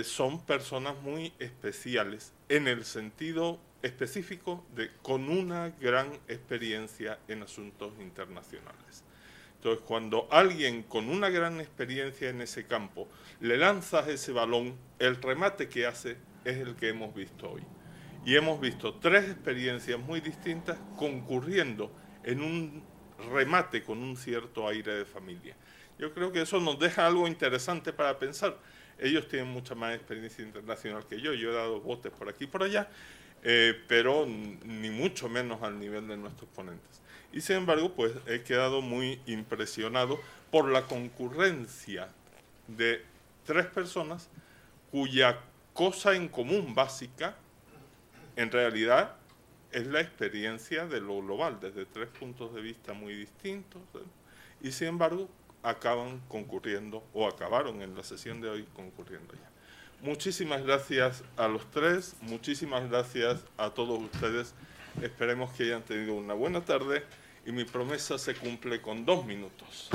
Speaker 2: son personas muy especiales, en el sentido específico de con una gran experiencia en asuntos internacionales. Entonces, cuando alguien con una gran experiencia en ese campo le lanzas ese balón, el remate que hace es el que hemos visto hoy. Y hemos visto 3 experiencias muy distintas concurriendo en un remate con un cierto aire de familia. Yo creo que eso nos deja algo interesante para pensar. Ellos tienen mucha más experiencia internacional que yo he dado botes por aquí y por allá, pero ni mucho menos al nivel de nuestros ponentes. Y sin embargo, pues he quedado muy impresionado por la concurrencia de 3 personas cuya cosa en común básica, en realidad, es la experiencia de lo global, desde 3 puntos de vista muy distintos, y sin embargo, acaban concurriendo, o acabaron en la sesión de hoy concurriendo ya. Muchísimas gracias a los 3, muchísimas gracias a todos ustedes. Esperemos que hayan tenido una buena tarde y mi promesa se cumple con 2 minutos.